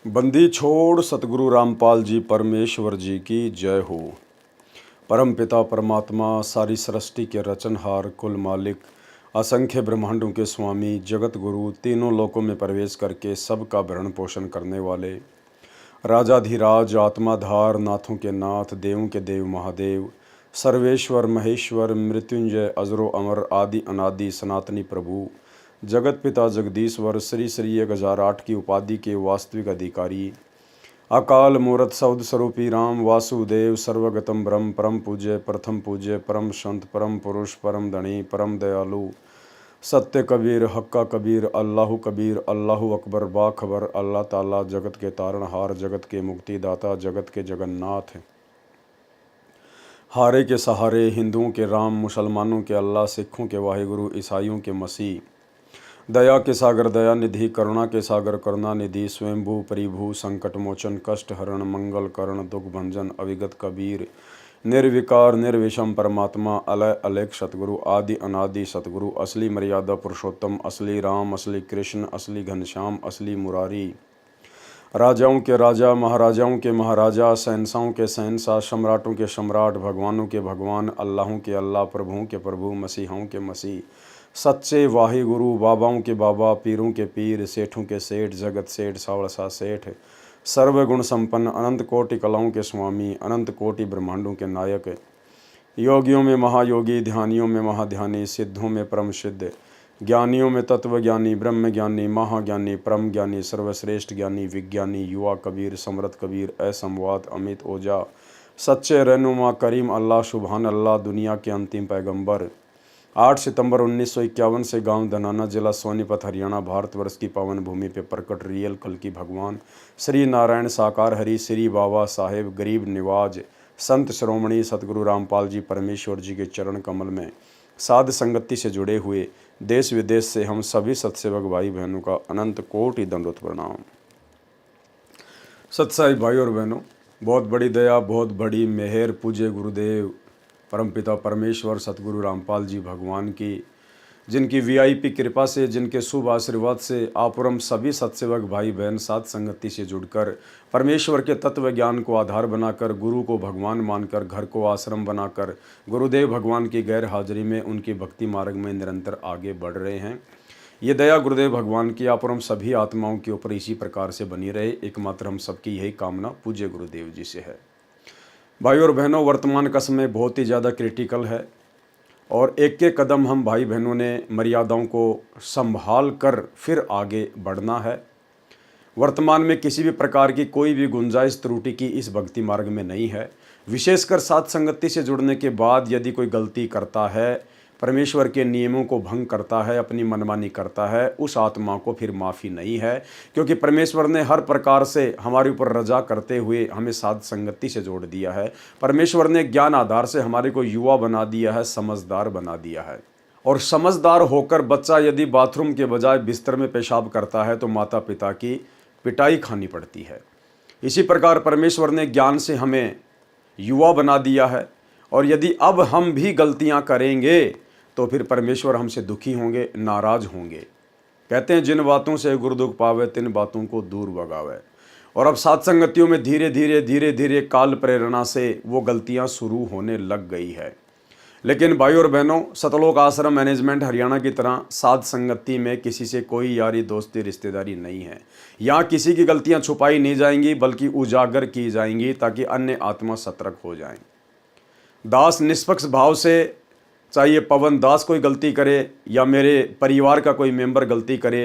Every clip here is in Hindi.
बंदी छोड़ सतगुरु रामपाल जी परमेश्वर जी की जय हो। परम पिता परमात्मा सारी सृष्टि के रचनहार कुल मालिक असंख्य ब्रह्मांडों के स्वामी जगत गुरु तीनों लोकों में प्रवेश करके सबका भरण पोषण करने वाले राजाधिराज आत्माधार नाथों के नाथ देवों के देव महादेव सर्वेश्वर महेश्वर मृत्युंजय अजरो अमर आदि अनादि सनातनी प्रभु जगत पिता जगदीश्वर श्री श्री 1008 की उपाधि के वास्तविक अधिकारी अकाल मूर्त सौद स्वरूपी राम वासुदेव सर्वगतम ब्रह्म परम पूज्य परम संत परम पुरुष परम धनी परम दयालु सत्य कबीर हक्का कबीर अल्लाह अकबर बाखबर अल्लाह ताला जगत के तारणहार जगत के मुक्तिदाता जगत के जगन्नाथ हारे के सहारे हिंदुओं के राम मुसलमानों के अल्लाह सिखों के वाहिगुरु ईसाइयों के मसीह दया के सागर दया निधि करुणा के सागर करुणा निधि स्वयंभू परिभू संकट मोचन कष्ट हरण मंगल करण दुख भंजन अविगत कबीर निर्विकार निर्विषम परमात्मा अलय अलेख सतगुरु आदि अनादि सतगुरु असली मर्यादा पुरुषोत्तम असली राम असली कृष्ण असली घनश्याम असली मुरारी राजाओं के राजा महाराजाओं के महाराजा शहंशाहों के शहंशाह सम्राटों के सम्राट भगवानों के भगवान अल्लाहों के अल्लाह प्रभुओं के प्रभु मसीहों के मसीह सच्चे वाहि गुरु बाबाओं के बाबा पीरों के पीर सेठों के सेठ जगत सेठ सावड़सा सेठ सर्वगुण संपन्न अनंत कोटि कलाओं के स्वामी अनंत कोटि ब्रह्मांडों के नायक योगियों में महायोगी ध्यानियों में महाध्यानी सिद्धों में परम सिद्ध ज्ञानियों में तत्वज्ञानी ब्रह्म ज्ञानी महाज्ञानी परम ज्ञानी सर्वश्रेष्ठ ज्ञानी विज्ञानी युवा कबीर समृत कबीर असंवाद अमित ओझा सच्चे रहनुमा करीम अल्लाह सुबहान अल्लाह दुनिया के अंतिम पैगंबर 8 सितंबर 1951 से गांव धनाना जिला सोनीपत हरियाणा भारतवर्ष की पावन भूमि पे प्रकट रियल कल की भगवान श्री नारायण साकार हरि श्री बाबा साहेब गरीब निवाज संत श्रोमणी सतगुरु रामपाल जी परमेश्वर जी के चरण कमल में साध संगति से जुड़े हुए देश विदेश से हम सभी सत्सेवक भाई बहनों का अनंत कोटि दंडवत प्रणाम। सत्साई भाई और बहनों, बहुत बड़ी दया बहुत बड़ी मेहर पूज्य गुरुदेव परमपिता परमेश्वर सतगुरु रामपाल जी भगवान की जिनकी वीआईपी कृपा से जिनके शुभ आशीर्वाद से आप और हम सभी सत्सेवक भाई बहन साथ संगति से जुड़कर परमेश्वर के तत्व ज्ञान को आधार बनाकर गुरु को भगवान मानकर घर को आश्रम बनाकर गुरुदेव भगवान की गैर हाजिरी में उनकी भक्ति मार्ग में निरंतर आगे बढ़ रहे हैं। ये दया गुरुदेव भगवान की आप और हम सभी आत्माओं के ऊपर इसी प्रकार से बनी रहे, एकमात्र हम सबकी यही कामना पूज्य गुरुदेव जी से है। भाई और बहनों, वर्तमान का समय बहुत ही ज़्यादा क्रिटिकल है और एक एक कदम हम भाई बहनों ने मर्यादाओं को संभाल कर फिर आगे बढ़ना है। वर्तमान में किसी भी प्रकार की कोई भी गुंजाइश त्रुटि की इस भक्ति मार्ग में नहीं है। विशेषकर साथ संगति से जुड़ने के बाद यदि कोई गलती करता है, परमेश्वर के नियमों को भंग करता है, अपनी मनमानी करता है, उस आत्मा को फिर माफ़ी नहीं है, क्योंकि परमेश्वर ने हर प्रकार से हमारे ऊपर रजा करते हुए हमें साध संगति से जोड़ दिया है। परमेश्वर ने ज्ञान आधार से हमारे को युवा बना दिया है, समझदार बना दिया है। और समझदार होकर बच्चा यदि बाथरूम के बजाय बिस्तर में पेशाब करता है तो माता पिता की पिटाई खानी पड़ती है। इसी प्रकार परमेश्वर ने ज्ञान से हमें युवा बना दिया है और यदि अब हम भी गलतियां करेंगे तो फिर परमेश्वर हमसे दुखी होंगे, नाराज होंगे। कहते हैं जिन बातों से गुरु दुख पावे तिन बातों को दूर भगावे। और अब साथ संगतियों में धीरे धीरे काल प्रेरणा से वो गलतियां शुरू होने लग गई है। लेकिन भाई और बहनों, सतलोक आश्रम मैनेजमेंट हरियाणा की तरह साध संगति में किसी से कोई यारी दोस्ती रिश्तेदारी नहीं है। यहाँ किसी की गलतियाँ छुपाई नहीं जाएंगी बल्कि उजागर की जाएंगी ताकि अन्य आत्मा सतर्क हो जाएं। दास निष्पक्ष भाव से, चाहे पवन दास कोई गलती करे या मेरे परिवार का कोई मेंबर गलती करे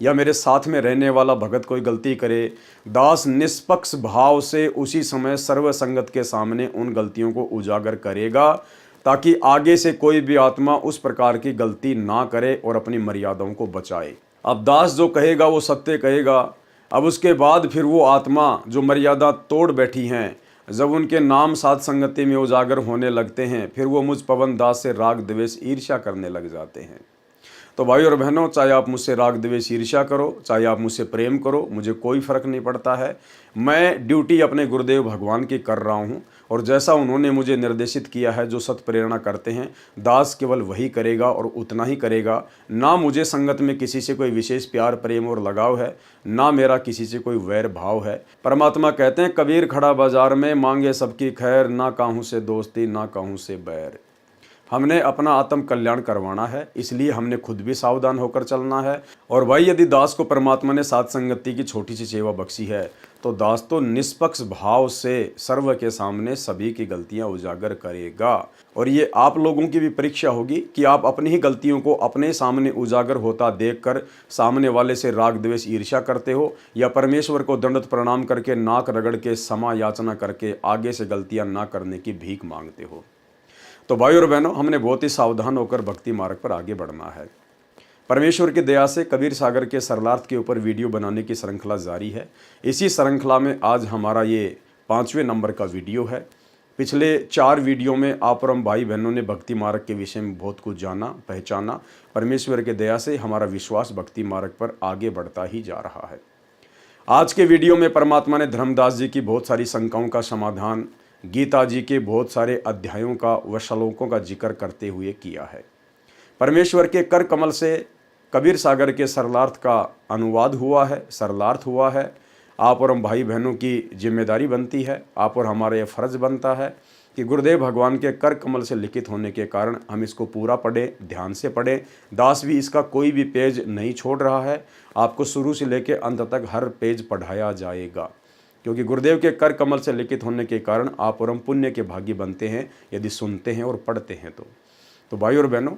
या मेरे साथ में रहने वाला भगत कोई गलती करे, दास निष्पक्ष भाव से उसी समय सर्व संगत के सामने उन गलतियों को उजागर करेगा ताकि आगे से कोई भी आत्मा उस प्रकार की गलती ना करे और अपनी मर्यादाओं को बचाए। अब दास जो कहेगा वो सत्य कहेगा। अब उसके बाद फिर वो आत्मा जो मर्यादा तोड़ बैठी हैं, जब उनके नाम साध संगति में उजागर होने लगते हैं, फिर वो मुझ पवन दास से राग द्वेष ईर्ष्या करने लग जाते हैं। तो भाई और बहनों, चाहे आप मुझसे राग द्वेष ईर्ष्या करो, चाहे आप मुझसे प्रेम करो, मुझे कोई फ़र्क नहीं पड़ता है। मैं ड्यूटी अपने गुरुदेव भगवान की कर रहा हूँ और जैसा उन्होंने मुझे निर्देशित किया है, जो सत प्रेरणा करते हैं, दास केवल वही करेगा और उतना ही करेगा। ना मुझे संगत में किसी से कोई विशेष प्यार प्रेम और लगाव है, ना मेरा किसी से कोई वैर भाव है। परमात्मा कहते हैं, कबीर खड़ा बाजार में मांगे सबकी खैर, ना काहूँ से दोस्ती ना काहूँ से बैर। हमने अपना आत्म कल्याण करवाना है, इसलिए हमने खुद भी सावधान होकर चलना है। और भाई, यदि दास को परमात्मा ने साथ संगति की छोटी सी सेवा बख्शी है, तो दास तो निष्पक्ष भाव से सर्व के सामने सभी की गलतियां उजागर करेगा। और ये आप लोगों की भी परीक्षा होगी कि आप अपनी ही गलतियों को अपने सामने उजागर होता देखकर सामने वाले से राग द्वेष ईर्ष्या करते हो, या परमेश्वर को दंडवत प्रणाम करके नाक रगड़ के क्षमा याचना करके आगे से गलतियां ना करने की भीख मांगते हो। तो भाई और बहनों, हमने बहुत ही सावधान होकर भक्ति मार्ग पर आगे बढ़ना है। परमेश्वर की दया से कबीर सागर के सरलार्थ के ऊपर वीडियो बनाने की श्रृंखला जारी है। इसी श्रृंखला में आज हमारा ये 5वें नंबर का वीडियो है। पिछले 4 वीडियो में आप और हम भाई बहनों ने भक्ति मार्ग के विषय में बहुत कुछ जाना, पहचाना। परमेश्वर की दया से हमारा विश्वास भक्ति मार्ग पर आगे बढ़ता ही जा रहा है। आज के वीडियो में परमात्मा ने धर्मदास जी की बहुत सारी शंकाओं का समाधान गीता जी के बहुत सारे अध्यायों का व श्लोकों का जिक्र करते हुए किया है। परमेश्वर के कर कमल से कबीर सागर के सरलार्थ का अनुवाद हुआ है, सरलार्थ हुआ है। आप और हम भाई बहनों की जिम्मेदारी बनती है, आप और हमारा यह फ़र्ज़ बनता है कि गुरुदेव भगवान के कर कमल से लिखित होने के कारण हम इसको पूरा पढ़ें, ध्यान से पढ़ें। दास भी इसका कोई भी पेज नहीं छोड़ रहा है, आपको शुरू से लेकर अंत तक हर पेज पढ़ाया जाएगा, क्योंकि गुरुदेव के कर कमल से लिखित होने के कारण आप और हम पुण्य के भागी बनते हैं यदि सुनते हैं और पढ़ते हैं। तो भाई और बहनों,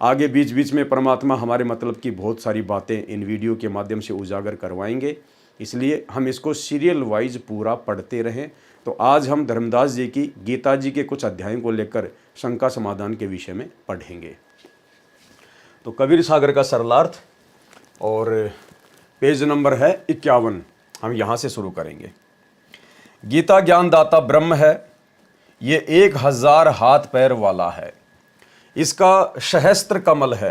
आगे बीच बीच में परमात्मा हमारे मतलब की बहुत सारी बातें इन वीडियो के माध्यम से उजागर करवाएंगे, इसलिए हम इसको सीरियल वाइज पूरा पढ़ते रहें। तो आज हम धर्मदास जी की गीता जी के कुछ अध्यायों को लेकर शंका समाधान के विषय में पढ़ेंगे। तो कबीर सागर का सरलार्थ और पेज नंबर है 51, हम यहाँ से शुरू करेंगे। गीता ज्ञानदाता ब्रह्म है, ये 1000 हाथ पैर वाला है। इसका सहस्त्र कमल है,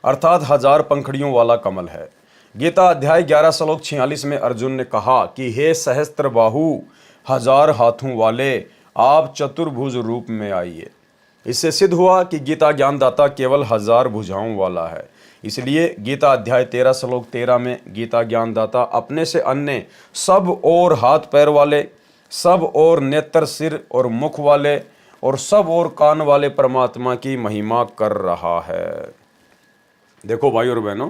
अर्थात 1000 पंखड़ियों वाला कमल है। गीता अध्याय 11 श्लोक 46 में अर्जुन ने कहा कि हे सहस्त्र बाहु, 1000 हाथों वाले, आप चतुर्भुज रूप में आइए। इससे सिद्ध हुआ कि गीता ज्ञानदाता केवल 1000 भुजाओं वाला है। इसलिए गीता अध्याय 13 श्लोक 13 में गीता ज्ञानदाता अपने से अन्य सब और हाथ पैर वाले, सब और नेत्र सिर और मुख वाले और सब और कान वाले परमात्मा की महिमा कर रहा है। देखो भाई और बहनों,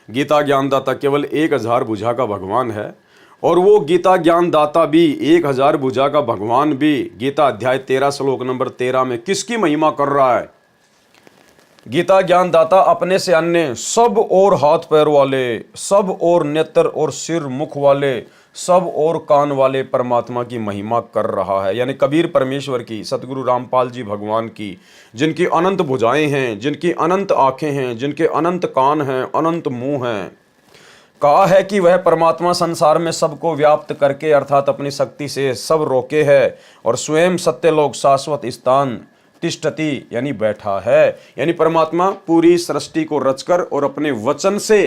गीता ज्ञानदाता केवल 1000 भुजा का भगवान है, और वो गीता ज्ञानदाता भी 1000 भुजा का भगवान भी गीता अध्याय 13 श्लोक नंबर 13 में किसकी महिमा कर रहा है? गीता ज्ञानदाता अपने से अन्य सब और हाथ पैर वाले, सब और नेत्र और सिर मुख वाले, सब और कान वाले परमात्मा की महिमा कर रहा है। यानी कबीर परमेश्वर की, सतगुरु रामपाल जी भगवान की, जिनकी अनंत भुजाएं हैं, जिनकी अनंत आंखें हैं, जिनके अनंत कान हैं, अनंत मुंह हैं। कहा है कि वह परमात्मा संसार में सबको व्याप्त करके अर्थात अपनी शक्ति से सब रोके है और स्वयं सत्यलोक शाश्वत स्थान तिष्ठति यानी बैठा है। यानी परमात्मा पूरी सृष्टि को रचकर और अपने वचन से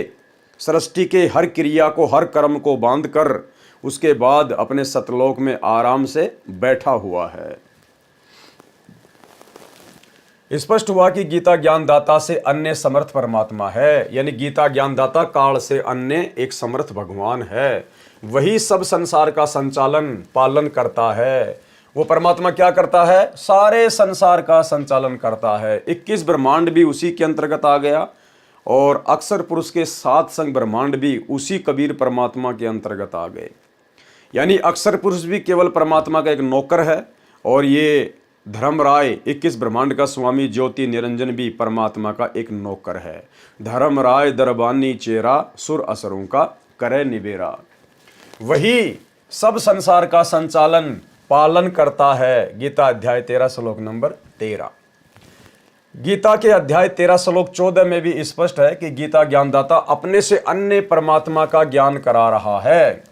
सृष्टि के हर क्रिया को, हर कर्म को बांधकर उसके बाद अपने सतलोक में आराम से बैठा हुआ है। स्पष्ट हुआ कि गीता ज्ञानदाता से अन्य समर्थ परमात्मा है। यानी गीता ज्ञानदाता काल से अन्य एक समर्थ भगवान है। वही सब संसार का संचालन पालन करता है। वो परमात्मा क्या करता है? सारे संसार का संचालन करता है। 21 ब्रह्मांड भी उसी के अंतर्गत आ गया और अक्षर पुरुष के 7 संग ब्रह्मांड भी उसी कबीर परमात्मा के अंतर्गत आ गए। यानी अक्षर पुरुष भी केवल परमात्मा का एक नौकर है और ये धर्मराय 21 ब्रह्मांड का स्वामी ज्योति निरंजन भी परमात्मा का एक नौकर है। धर्मराय दरबानी चेरा, सुर असरों का करे निबेरा। वही सब संसार का संचालन पालन करता है। गीता अध्याय 13 श्लोक नंबर 13। गीता के अध्याय 13 श्लोक 14 में भी स्पष्ट है कि गीता ज्ञानदाता अपने से अन्य परमात्मा का ज्ञान करा रहा है।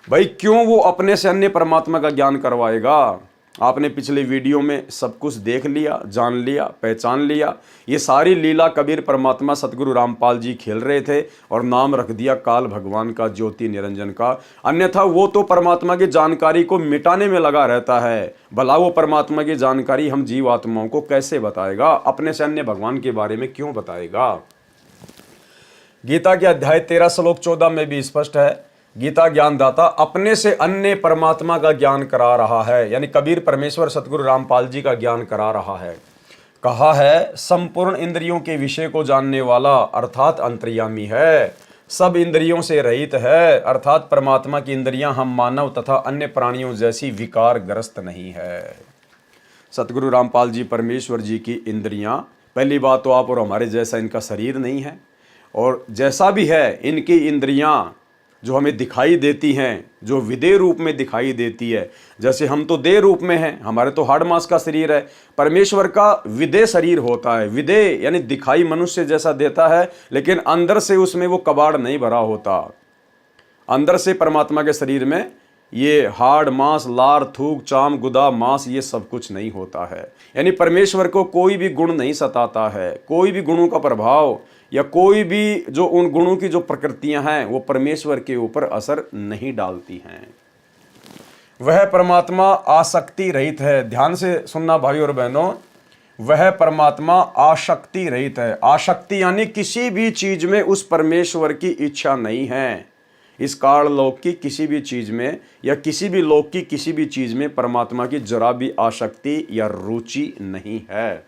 भाई क्यों वो अपने से अन्य परमात्मा का ज्ञान करवाएगा? आपने पिछले वीडियो में सब कुछ देख लिया, जान लिया, पहचान लिया। ये सारी लीला कबीर परमात्मा सतगुरु रामपाल जी खेल रहे थे और नाम रख दिया काल भगवान का, ज्योति निरंजन का। अन्यथा वो तो परमात्मा की जानकारी को मिटाने में लगा रहता है। भला वो परमात्मा की जानकारी हम जीव आत्माओं को कैसे बताएगा, अपने से अन्य भगवान के बारे में क्यों बताएगा। गीता के अध्याय 13 श्लोक 14 में भी स्पष्ट है, गीता ज्ञानदाता अपने से अन्य परमात्मा का ज्ञान करा रहा है, यानी कबीर परमेश्वर सतगुरु रामपाल जी का ज्ञान करा रहा है। कहा है संपूर्ण इंद्रियों के विषय को जानने वाला अर्थात अंतर्यामी है, सब इंद्रियों से रहित है, अर्थात परमात्मा की इंद्रियां हम मानव तथा अन्य प्राणियों जैसी विकार ग्रस्त नहीं है। सतगुरु रामपाल जी परमेश्वर जी की इंद्रियां, पहली बात तो आप और हमारे जैसा इनका शरीर नहीं है, और जैसा भी है इनकी इंद्रियां जो हमें दिखाई देती हैं, जो विदेह रूप में दिखाई देती है। जैसे हम तो देह रूप में हैं, हमारे तो हाड़ मांस का शरीर है, परमेश्वर का विदेह शरीर होता है। विदेह यानी दिखाई मनुष्य जैसा देता है, लेकिन अंदर से उसमें वो कबाड़ नहीं भरा होता। अंदर से परमात्मा के शरीर में ये हाड़ मांस, लार, थूक, चाम, गुदा, मांस, ये सब कुछ नहीं होता है। यानी परमेश्वर को कोई भी गुण नहीं सताता है, कोई भी गुणों का प्रभाव या कोई भी जो उन गुणों की जो प्रकृतियां हैं वो परमेश्वर के ऊपर असर नहीं डालती हैं। वह परमात्मा आसक्ति रहित है। ध्यान से सुनना भाई और बहनों, वह परमात्मा आसक्ति रहित है। आसक्ति यानी किसी भी चीज में उस परमेश्वर की इच्छा नहीं है। इस काल लोक की किसी भी चीज में या किसी भी लोक की किसी भी चीज में परमात्मा की जरा भी आसक्ति या रुचि नहीं है।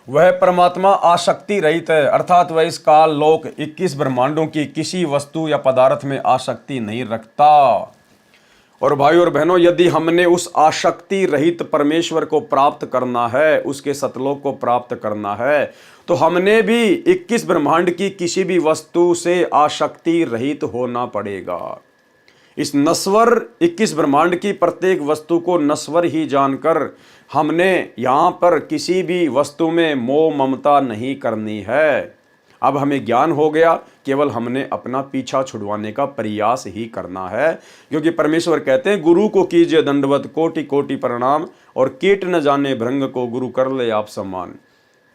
वह परमात्मा आसक्ति रहित है, अर्थात वह इस काल लोक 21 ब्रह्मांडों की किसी वस्तु या पदार्थ में आसक्ति नहीं रखता। और भाई और बहनों, यदि हमने उस आसक्ति रहित परमेश्वर को प्राप्त करना है, उसके सतलोक को प्राप्त करना है, तो हमने भी 21 ब्रह्मांड की किसी भी वस्तु से आसक्ति रहित होना पड़ेगा। इस नश्वर 21 ब्रह्मांड की प्रत्येक वस्तु को नश्वर ही जानकर हमने यहाँ पर किसी भी वस्तु में मोह ममता नहीं करनी है। अब हमें ज्ञान हो गया, केवल हमने अपना पीछा छुड़वाने का प्रयास ही करना है। क्योंकि परमेश्वर कहते हैं गुरु को कीजिए दंडवत कोटि कोटि प्रणाम, और कीट न जाने भृंग को गुरु कर ले आप सम्मान।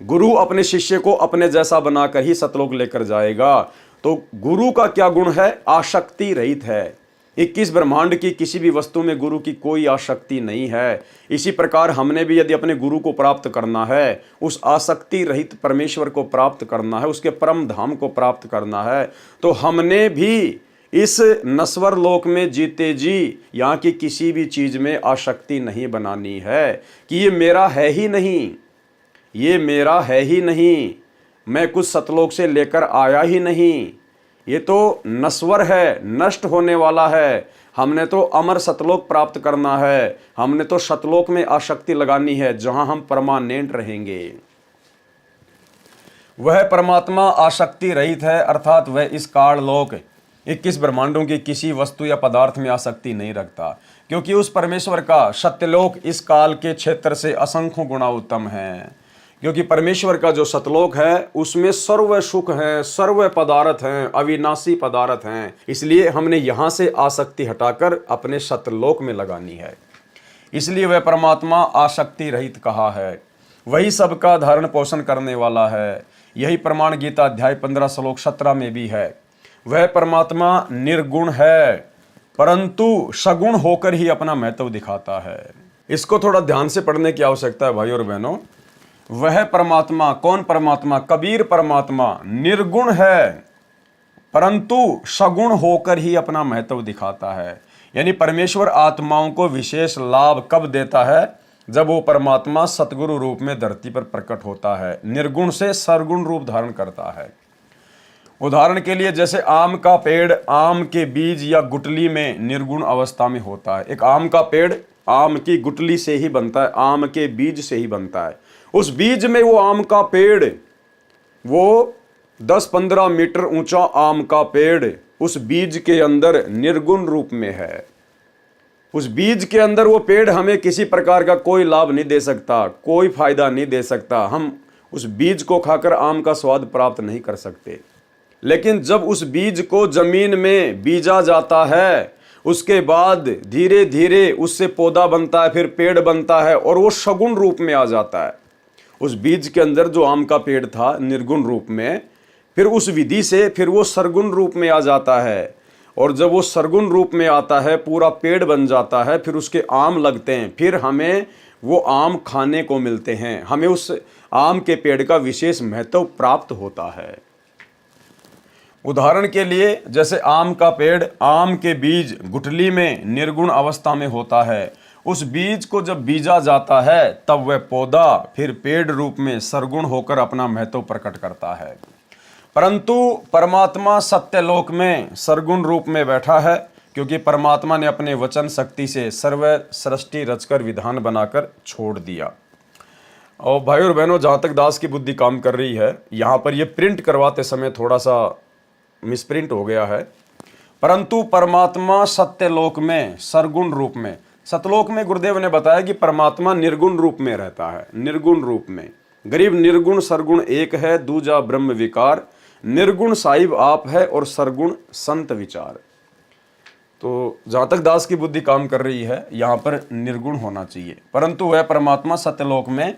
गुरु अपने शिष्य को अपने जैसा बनाकर ही सतलोक लेकर जाएगा। तो गुरु का क्या गुण है? आसक्ति रहित है। 21 ब्रह्मांड की किसी भी वस्तु में गुरु की कोई आसक्ति नहीं है। इसी प्रकार हमने भी यदि अपने गुरु को प्राप्त करना है, उस आसक्ति रहित परमेश्वर को प्राप्त करना है, उसके परम धाम को प्राप्त करना है, तो हमने भी इस नश्वर लोक में जीते जी यहाँ की किसी भी चीज में आसक्ति नहीं बनानी है कि ये मेरा है ही नहीं, ये मेरा है ही नहीं, मैं कुछ सतलोक से लेकर आया ही नहीं, ये तो नश्वर है, नष्ट होने वाला है। हमने तो अमर सतलोक प्राप्त करना है, हमने तो सतलोक में आसक्ति लगानी है जहां हम परमानेंट रहेंगे। वह परमात्मा आसक्ति रहित है, अर्थात वह इस काल लोक 21 ब्रह्मांडों की किसी वस्तु या पदार्थ में आसक्ति नहीं रखता, क्योंकि उस परमेश्वर का सत्यलोक इस काल के क्षेत्र से असंख्यों गुना उत्तम है। क्योंकि परमेश्वर का जो सतलोक है उसमें सर्व सुख है, सर्व पदार्थ हैं, अविनाशी पदार्थ हैं। इसलिए हमने यहाँ से आसक्ति हटाकर अपने सतलोक में लगानी है। इसलिए वह परमात्मा आसक्ति रहित कहा है। वही सबका धारण पोषण करने वाला है। यही प्रमाण गीता अध्याय 15 श्लोक 17 में भी है। वह परमात्मा निर्गुण है, परंतु सगुण होकर ही अपना महत्व दिखाता है। इसको थोड़ा ध्यान से पढ़ने की आवश्यकता है भाई और बहनों। वह परमात्मा, कौन परमात्मा? कबीर परमात्मा निर्गुण है, परंतु सगुण होकर ही अपना महत्व दिखाता है। यानी परमेश्वर आत्माओं को विशेष लाभ कब देता है? जब वो परमात्मा सतगुरु रूप में धरती पर प्रकट होता है, निर्गुण से सरगुण रूप धारण करता है। उदाहरण के लिए जैसे आम का पेड़ आम के बीज या गुटली में निर्गुण अवस्था में होता है। एक आम का पेड़ आम की गुटली से ही बनता है, आम के बीज से ही बनता है। उस बीज में वो आम का पेड़, वो 10-15 मीटर ऊंचा आम का पेड़ उस बीज के अंदर निर्गुण रूप में है। उस बीज के अंदर वो पेड़ हमें किसी प्रकार का कोई लाभ नहीं दे सकता, कोई फायदा नहीं दे सकता। हम उस बीज को खाकर आम का स्वाद प्राप्त नहीं कर सकते। लेकिन जब उस बीज को जमीन में बीजा जाता है उसके बाद धीरे धीरे उससे पौधा बनता है, फिर पेड़ बनता है और वो सगुण रूप में आ जाता है। उस बीज के अंदर जो आम का पेड़ था निर्गुण रूप में, फिर उस विधि से फिर वो सरगुण रूप में आ जाता है, और जब वो सरगुण रूप में आता है पूरा पेड़ बन जाता है, फिर उसके आम लगते हैं, फिर हमें वो आम खाने को मिलते हैं, हमें उस आम के पेड़ का विशेष महत्व प्राप्त होता है। उदाहरण के लिए जैसे आम का पेड़, आम के बीज गुठली में निर्गुण अवस्था में होता है, उस बीज को जब बीजा जाता है तब वह पौधा फिर पेड़ रूप में सरगुण होकर अपना महत्व प्रकट करता है। परंतु परमात्मा सत्यलोक में सरगुण रूप में बैठा है, क्योंकि परमात्मा ने अपने वचन शक्ति से सर्व सृष्टि रचकर विधान बनाकर छोड़ दिया। और भाई और बहनों, जहाँ तक दास की बुद्धि काम कर रही है, यहाँ पर ये प्रिंट करवाते समय थोड़ा सा मिसप्रिंट हो गया है। परंतु परमात्मा सत्यलोक में सरगुण रूप में, सतलोक में गुरुदेव ने बताया कि परमात्मा निर्गुण रूप में रहता है। निर्गुण रूप में गरीब निर्गुण सरगुण एक है, दूजा ब्रह्म विकार, निर्गुण साहिब आप है और सरगुण संत विचार। तो जहाँ तक दास की बुद्धि काम कर रही है, यहाँ पर निर्गुण होना चाहिए, परंतु वह परमात्मा सत्यलोक में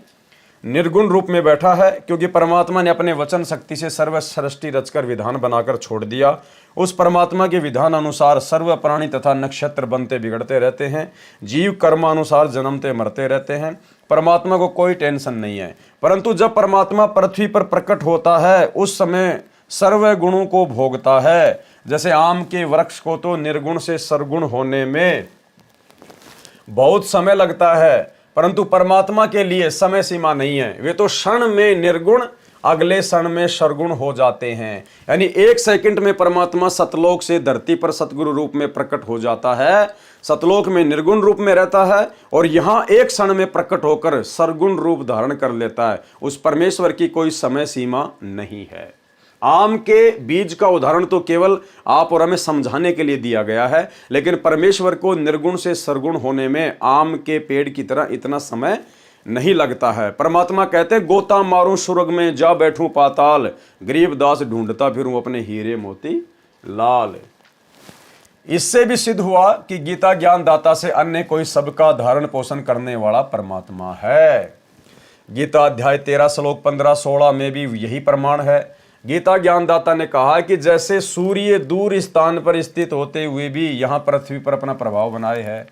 निर्गुण रूप में बैठा है, क्योंकि परमात्मा ने अपने वचन शक्ति से सर्व सृष्टि रचकर विधान बनाकर छोड़ दिया। उस परमात्मा के विधान अनुसार सर्व प्राणी तथा नक्षत्र बनते बिगड़ते रहते हैं, जीव कर्मानुसार जन्मते मरते रहते हैं। परमात्मा को कोई टेंशन नहीं है। परंतु जब परमात्मा पृथ्वी पर प्रकट होता है उस समय सर्व गुणों को भोगता है। जैसे आम के वृक्ष को तो निर्गुण से सरगुण होने में बहुत समय लगता है, परंतु परमात्मा के लिए समय सीमा नहीं है। वे तो क्षण में निर्गुण, अगले क्षण में सरगुण हो जाते हैं। यानी एक सेकंड में परमात्मा सतलोक से धरती पर सतगुरु रूप में प्रकट हो जाता है, सतलोक में निर्गुण रूप में रहता है, और यहाँ एक क्षण में प्रकट होकर सरगुण रूप धारण कर लेता है। उस परमेश्वर की कोई समय सीमा नहीं है। आम के बीज का उदाहरण तो केवल आप और हमें समझाने के लिए दिया गया है, लेकिन परमेश्वर को निर्गुण से सरगुण होने में आम के पेड़ की तरह इतना समय नहीं लगता है। परमात्मा कहते हैं, गोता मारूं सुरग में जा बैठूं पाताल, गरीबदास ढूंढता फिरूं अपने हीरे मोती लाल। इससे भी सिद्ध हुआ कि गीता ज्ञान दाता से अन्य कोई सबका धारण पोषण करने वाला परमात्मा है। गीता अध्याय 13 श्लोक 15-16 में भी यही प्रमाण है। गीता ज्ञानदाता ने कहा कि जैसे सूर्य दूर स्थान पर स्थित होते हुए भी यहाँ पृथ्वी पर अपना प्रभाव बनाए है,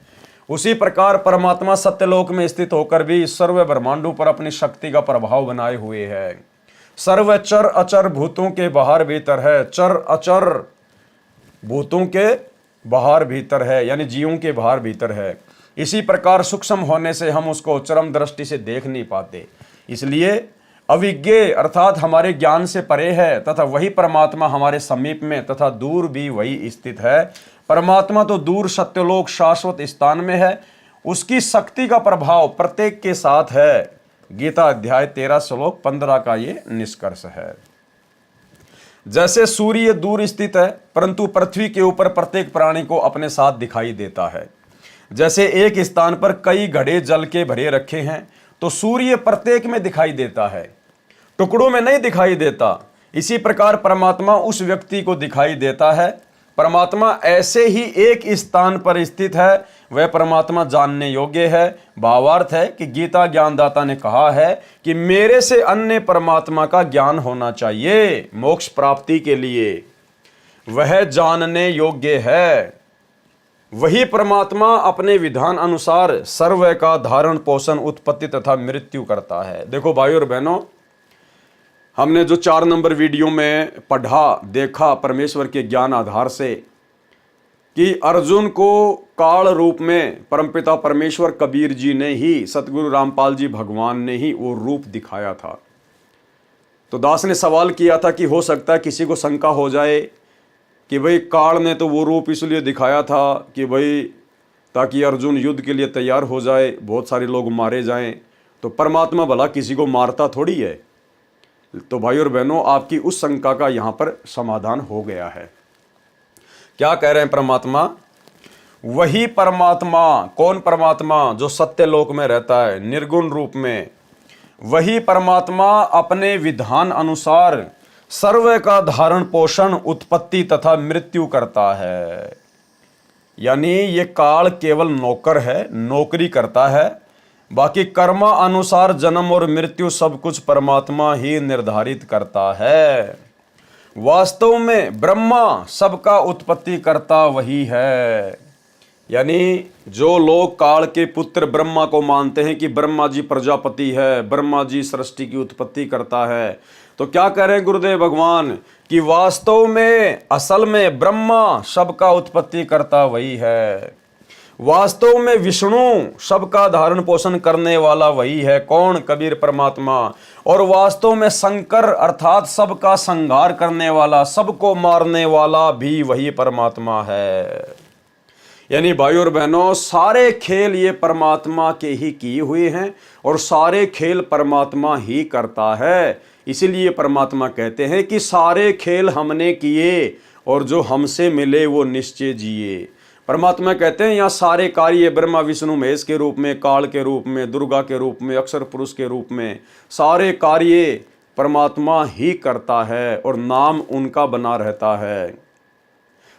उसी प्रकार परमात्मा सत्यलोक में स्थित होकर भी सर्व ब्रह्मांडों पर अपनी शक्ति का प्रभाव बनाए हुए है। सर्व चर अचर भूतों के बाहर भीतर है, चर अचर भूतों के बाहर भीतर है, यानी जीवों के बाहर भीतर है। इसी प्रकार सूक्ष्म होने से हम उसको चरम दृष्टि से देख नहीं पाते, इसलिए अविज्ञ अर्थात हमारे ज्ञान से परे है, तथा वही परमात्मा हमारे समीप में तथा दूर भी वही स्थित है। परमात्मा तो दूर सत्यलोक शाश्वत स्थान में है, उसकी शक्ति का प्रभाव प्रत्येक के साथ है। गीता अध्याय 13 श्लोक 15 का ये निष्कर्ष है। जैसे सूर्य दूर स्थित है परंतु पृथ्वी के ऊपर प्रत्येक प्राणी को अपने साथ दिखाई देता है। जैसे एक स्थान पर कई घड़े जल के भरे रखे हैं तो सूर्य प्रत्येक में दिखाई देता है, टुकड़ों में नहीं दिखाई देता। इसी प्रकार परमात्मा उस व्यक्ति को दिखाई देता है। परमात्मा ऐसे ही एक स्थान पर स्थित है, वह परमात्मा जानने योग्य है। भावार्थ है कि गीता ज्ञानदाता ने कहा है कि मेरे से अन्य परमात्मा का ज्ञान होना चाहिए मोक्ष प्राप्ति के लिए, वह जानने योग्य है। वही परमात्मा अपने विधान अनुसार सर्व का धारण पोषण उत्पत्ति तथा मृत्यु करता है। देखो भाइयों और बहनों, हमने जो 4 नंबर वीडियो में पढ़ा देखा परमेश्वर के ज्ञान आधार से कि अर्जुन को काल रूप में परमपिता परमेश्वर कबीर जी ने ही, सतगुरु रामपाल जी भगवान ने ही वो रूप दिखाया था। तो दास ने सवाल किया था कि हो सकता है किसी को शंका हो जाए कि भाई काल ने तो वो रूप इसलिए दिखाया था कि भाई ताकि अर्जुन युद्ध के लिए तैयार हो जाए, बहुत सारे लोग मारे जाएं, तो परमात्मा भला किसी को मारता थोड़ी है। तो भाई और बहनों, आपकी उस शंका का यहाँ पर समाधान हो गया है। क्या कह रहे हैं परमात्मा? वही परमात्मा, कौन परमात्मा? जो सत्यलोक में रहता है निर्गुण रूप में, वही परमात्मा अपने विधान अनुसार सर्व का धारण पोषण उत्पत्ति तथा मृत्यु करता है। यानी ये काल केवल नौकर है, नौकरी करता है। बाकी कर्म अनुसार जन्म और मृत्यु सब कुछ परमात्मा ही निर्धारित करता है। वास्तव में ब्रह्मा सबका उत्पत्ति करता वही है। यानी जो लोग काल के पुत्र ब्रह्मा को मानते हैं कि ब्रह्मा जी प्रजापति है, ब्रह्मा जी सृष्टि की उत्पत्ति करता है, तो क्या कह रहे हैं गुरुदेव भगवान कि वास्तव में असल में ब्रह्मा सबका उत्पत्ति करता वही है। वास्तव में विष्णु सबका धारण पोषण करने वाला वही है। कौन? कबीर परमात्मा। और वास्तव में शंकर अर्थात सबका संहार करने वाला, सबको मारने वाला भी वही परमात्मा है। यानी भाइयों और बहनों, सारे खेल ये परमात्मा के ही किए हुए हैं और सारे खेल परमात्मा ही करता है। इसीलिए परमात्मा कहते हैं कि सारे खेल हमने किए और जो हमसे मिले वो निश्चय जिए। परमात्मा कहते हैं यहाँ सारे कार्य ब्रह्मा विष्णु महेश के रूप में, काल के रूप में, दुर्गा के रूप में, अक्षर पुरुष के रूप में, सारे कार्य परमात्मा ही करता है और नाम उनका बना रहता है।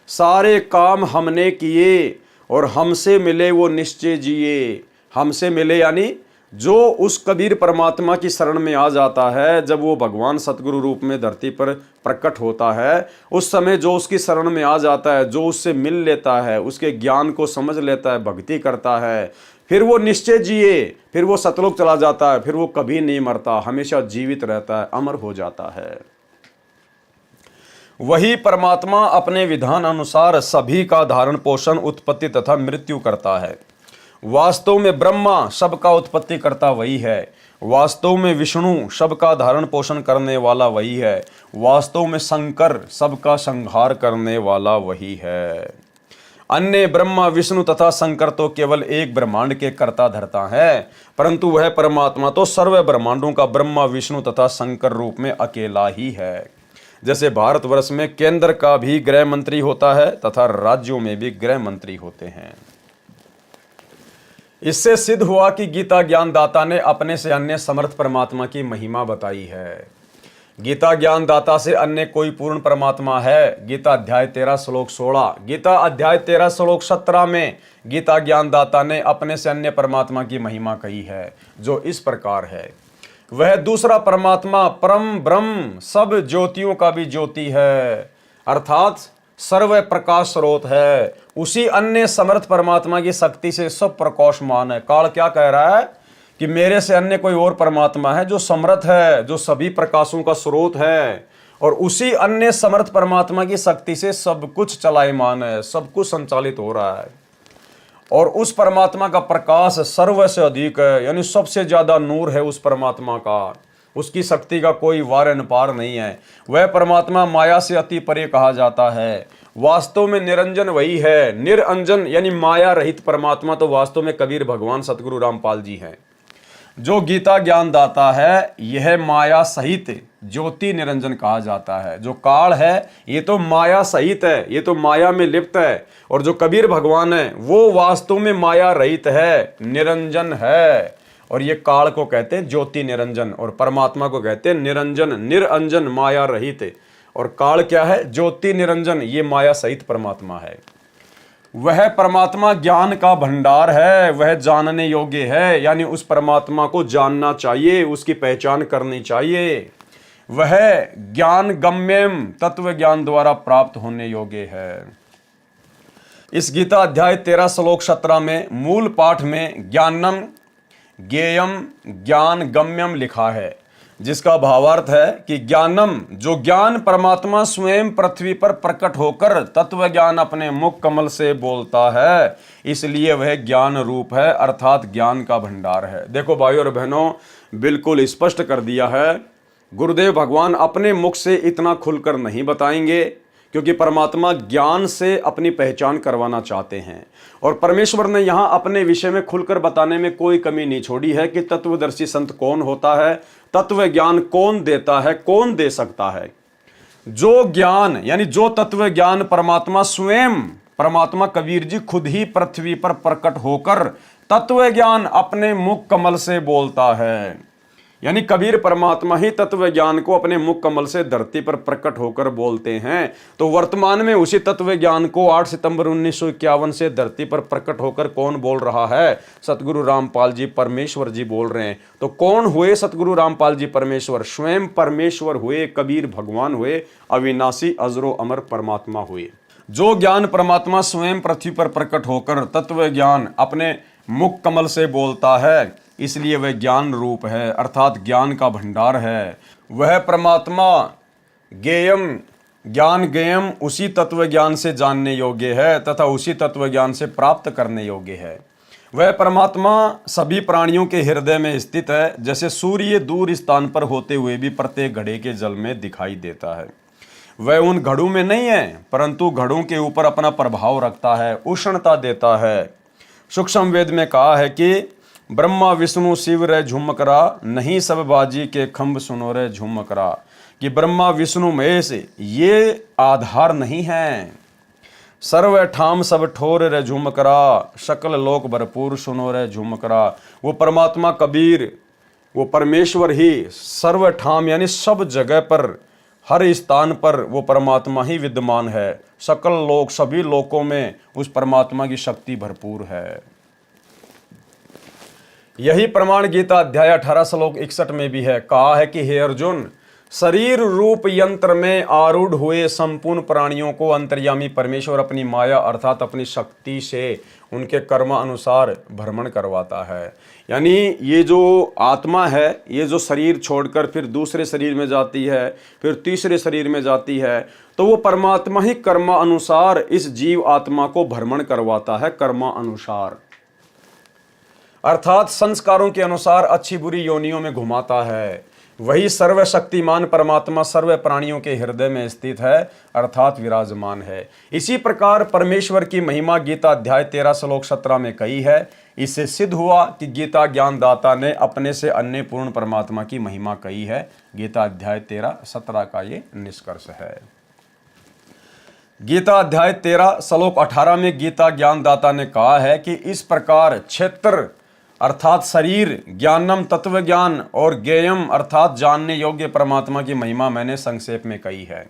सारे काम हमने किए और हमसे मिले वो निश्चय जिए। हमसे मिले यानी जो उस कबीर परमात्मा की शरण में आ जाता है, जब वो भगवान सतगुरु रूप में धरती पर प्रकट होता है, उस समय जो उसकी शरण में आ जाता है, जो उससे मिल लेता है, उसके ज्ञान को समझ लेता है, भक्ति करता है, फिर वो निश्चय जिए, फिर वो सतलोक चला जाता है, फिर वो कभी नहीं मरता, हमेशा जीवित रहता है, अमर हो जाता है। वही परमात्मा अपने विधान अनुसार सभी का धारण पोषण, उत्पत्ति तथा मृत्यु करता है। वास्तव में ब्रह्मा सबका उत्पत्ति करता वही है। वास्तव में विष्णु सबका धारण पोषण करने वाला वही है। वास्तव में शंकर सबका संहार करने वाला वही है। अन्य ब्रह्मा विष्णु तथा शंकर तो केवल एक ब्रह्मांड के कर्ता धर्ता है, परंतु वह परमात्मा तो सर्व ब्रह्मांडों का ब्रह्मा विष्णु तथा शंकर रूप में अकेला ही है। जैसे भारतवर्ष में केंद्र का भी गृह मंत्री होता है तथा राज्यों में भी गृह मंत्री होते हैं। इससे सिद्ध हुआ कि गीता ज्ञानदाता ने अपने से अन्य समर्थ परमात्मा की महिमा बताई है। गीता ज्ञानदाता से अन्य कोई पूर्ण परमात्मा है? गीता अध्याय 13 श्लोक 16, गीता अध्याय 13 श्लोक 17 में गीता ज्ञानदाता ने अपने से अन्य परमात्मा की महिमा कही है, जो इस प्रकार है। वह दूसरा परमात्मा परम ब्रह्म सब ज्योतियों का भी ज्योति है, अर्थात सर्व प्रकाश स्रोत है। उसी अन्य समर्थ परमात्मा की शक्ति से सब प्रकाशमान है। काल क्या कह रहा है कि मेरे से अन्य कोई और परमात्मा है जो समर्थ है, जो सभी प्रकाशों का स्रोत है, और उसी अन्य समर्थ परमात्मा की शक्ति से सब कुछ चलायमान है, सब कुछ संचालित हो रहा है। और उस परमात्मा का प्रकाश सर्व से अधिक है, यानी सबसे ज्यादा नूर है उस परमात्मा का। उसकी शक्ति का कोई वार पार नहीं है। वह परमात्मा माया से अति परे कहा जाता है। वास्तव में निरंजन वही है। निरंजन यानी माया रहित परमात्मा तो वास्तव में कबीर भगवान सतगुरु रामपाल जी हैं। जो गीता ज्ञानदाता है यह माया सहित ज्योति निरंजन कहा जाता है। जो काल है ये तो माया सहित है, ये तो माया में लिप्त है, और जो कबीर भगवान है वो वास्तव में माया रहित है, निरंजन है। और ये काल को कहते हैं ज्योति निरंजन, और परमात्मा को कहते हैं निरंजन, निरंजन माया रहित। और काल क्या है? ज्योति निरंजन, ये माया सहित परमात्मा है। वह परमात्मा ज्ञान का भंडार है, वह जानने योग्य है, यानी उस परमात्मा को जानना चाहिए, उसकी पहचान करनी चाहिए। वह ज्ञान गम्यम तत्व ज्ञान द्वारा प्राप्त होने योग्य है। इस गीता अध्याय 13 श्लोक 17 में मूल पाठ में ज्ञानम ज्ञेयम ज्ञान गम्यम लिखा है, जिसका भावार्थ है कि ज्ञानम जो ज्ञान परमात्मा स्वयं पृथ्वी पर प्रकट होकर तत्व ज्ञान अपने मुख कमल से बोलता है, इसलिए वह ज्ञान रूप है, अर्थात ज्ञान का भंडार है। देखो भाइयों और बहनों, बिल्कुल स्पष्ट कर दिया है। गुरुदेव भगवान अपने मुख से इतना खुलकर नहीं बताएंगे, क्योंकि परमात्मा ज्ञान से अपनी पहचान करवाना चाहते हैं। और परमेश्वर ने यहाँ अपने विषय में खुलकर बताने में कोई कमी नहीं छोड़ी है कि तत्वदर्शी संत कौन होता है, तत्व ज्ञान कौन देता है, कौन दे सकता है। जो ज्ञान यानी जो तत्व ज्ञान परमात्मा स्वयं, परमात्मा कबीर जी खुद ही पृथ्वी पर प्रकट होकर तत्व ज्ञान अपने मुख कमल से बोलता है, यानी कबीर परमात्मा ही तत्व ज्ञान को अपने मुख कमल से धरती पर प्रकट होकर बोलते हैं। तो वर्तमान में उसी तत्व ज्ञान को 8 सितंबर 1951 से धरती पर प्रकट होकर कौन बोल रहा है? सतगुरु रामपाल जी परमेश्वर जी बोल रहे हैं। तो कौन हुए सतगुरु रामपाल जी परमेश्वर? स्वयं परमेश्वर हुए, कबीर भगवान हुए, अविनाशी अजरो अमर परमात्मा हुए। जो ज्ञान परमात्मा स्वयं पृथ्वी पर प्रकट होकर तत्व ज्ञान अपने मुख कमल से बोलता है, इसलिए वह ज्ञान रूप है, अर्थात ज्ञान का भंडार है। वह परमात्मा ज्ञेयम, ज्ञान ज्ञेयम उसी तत्व ज्ञान से जानने योग्य है तथा उसी तत्व ज्ञान से प्राप्त करने योग्य है। वह परमात्मा सभी प्राणियों के हृदय में स्थित है। जैसे सूर्य दूर स्थान पर होते हुए भी प्रत्येक घड़े के जल में दिखाई देता है, वह उन घड़ों में नहीं है, परंतु घड़ों के ऊपर अपना प्रभाव रखता है, उष्णता देता है। सूक्ष्म वेद में कहा है कि ब्रह्मा विष्णु शिव रे झुमकरा, नहीं सब बाजी के खंभ सुनो रे झुमकरा। कि ब्रह्मा विष्णु महेश ये आधार नहीं है, सर्व ठाम सब ठोर रे झुमकरा, सकल लोक भरपूर सुनो रे झुमकरा। वो परमात्मा कबीर, वो परमेश्वर ही सर्व ठाम यानी सब जगह पर, हर स्थान पर वो परमात्मा ही विद्यमान है। सकल लोक, सभी लोकों में उस परमात्मा की शक्ति भरपूर है। यही प्रमाण गीता अध्याय 18 श्लोक 61 में भी है। कहा है कि हे अर्जुन, शरीर रूप यंत्र में आरूढ़ हुए संपूर्ण प्राणियों को अंतर्यामी परमेश्वर अपनी माया अर्थात अपनी शक्ति से उनके कर्म अनुसार भ्रमण करवाता है। यानी ये जो आत्मा है, ये जो शरीर छोड़कर फिर दूसरे शरीर में जाती है, फिर तीसरे शरीर में जाती है, तो वो परमात्मा ही कर्म अनुसार इस जीव आत्मा को भ्रमण करवाता है, कर्म अनुसार अर्थात संस्कारों के अनुसार अच्छी बुरी योनियों में घुमाता है। वही सर्वशक्तिमान परमात्मा सर्व प्राणियों के हृदय में स्थित है, अर्थात विराजमान है। इसी प्रकार परमेश्वर की महिमा गीता अध्याय 13 श्लोक 17 में कही है। इससे सिद्ध हुआ कि गीता ज्ञानदाता ने अपने से अन्य पूर्ण परमात्मा की महिमा कही है। गीता अध्याय 13-17 का ये निष्कर्ष है। गीता अध्याय 13 श्लोक 18 में गीता ज्ञानदाता ने कहा है कि इस प्रकार क्षेत्र अर्थात शरीर, ज्ञानम तत्व ज्ञान और ज्ञेयम अर्थात जानने योग्य परमात्मा की महिमा मैंने संक्षेप में कही है।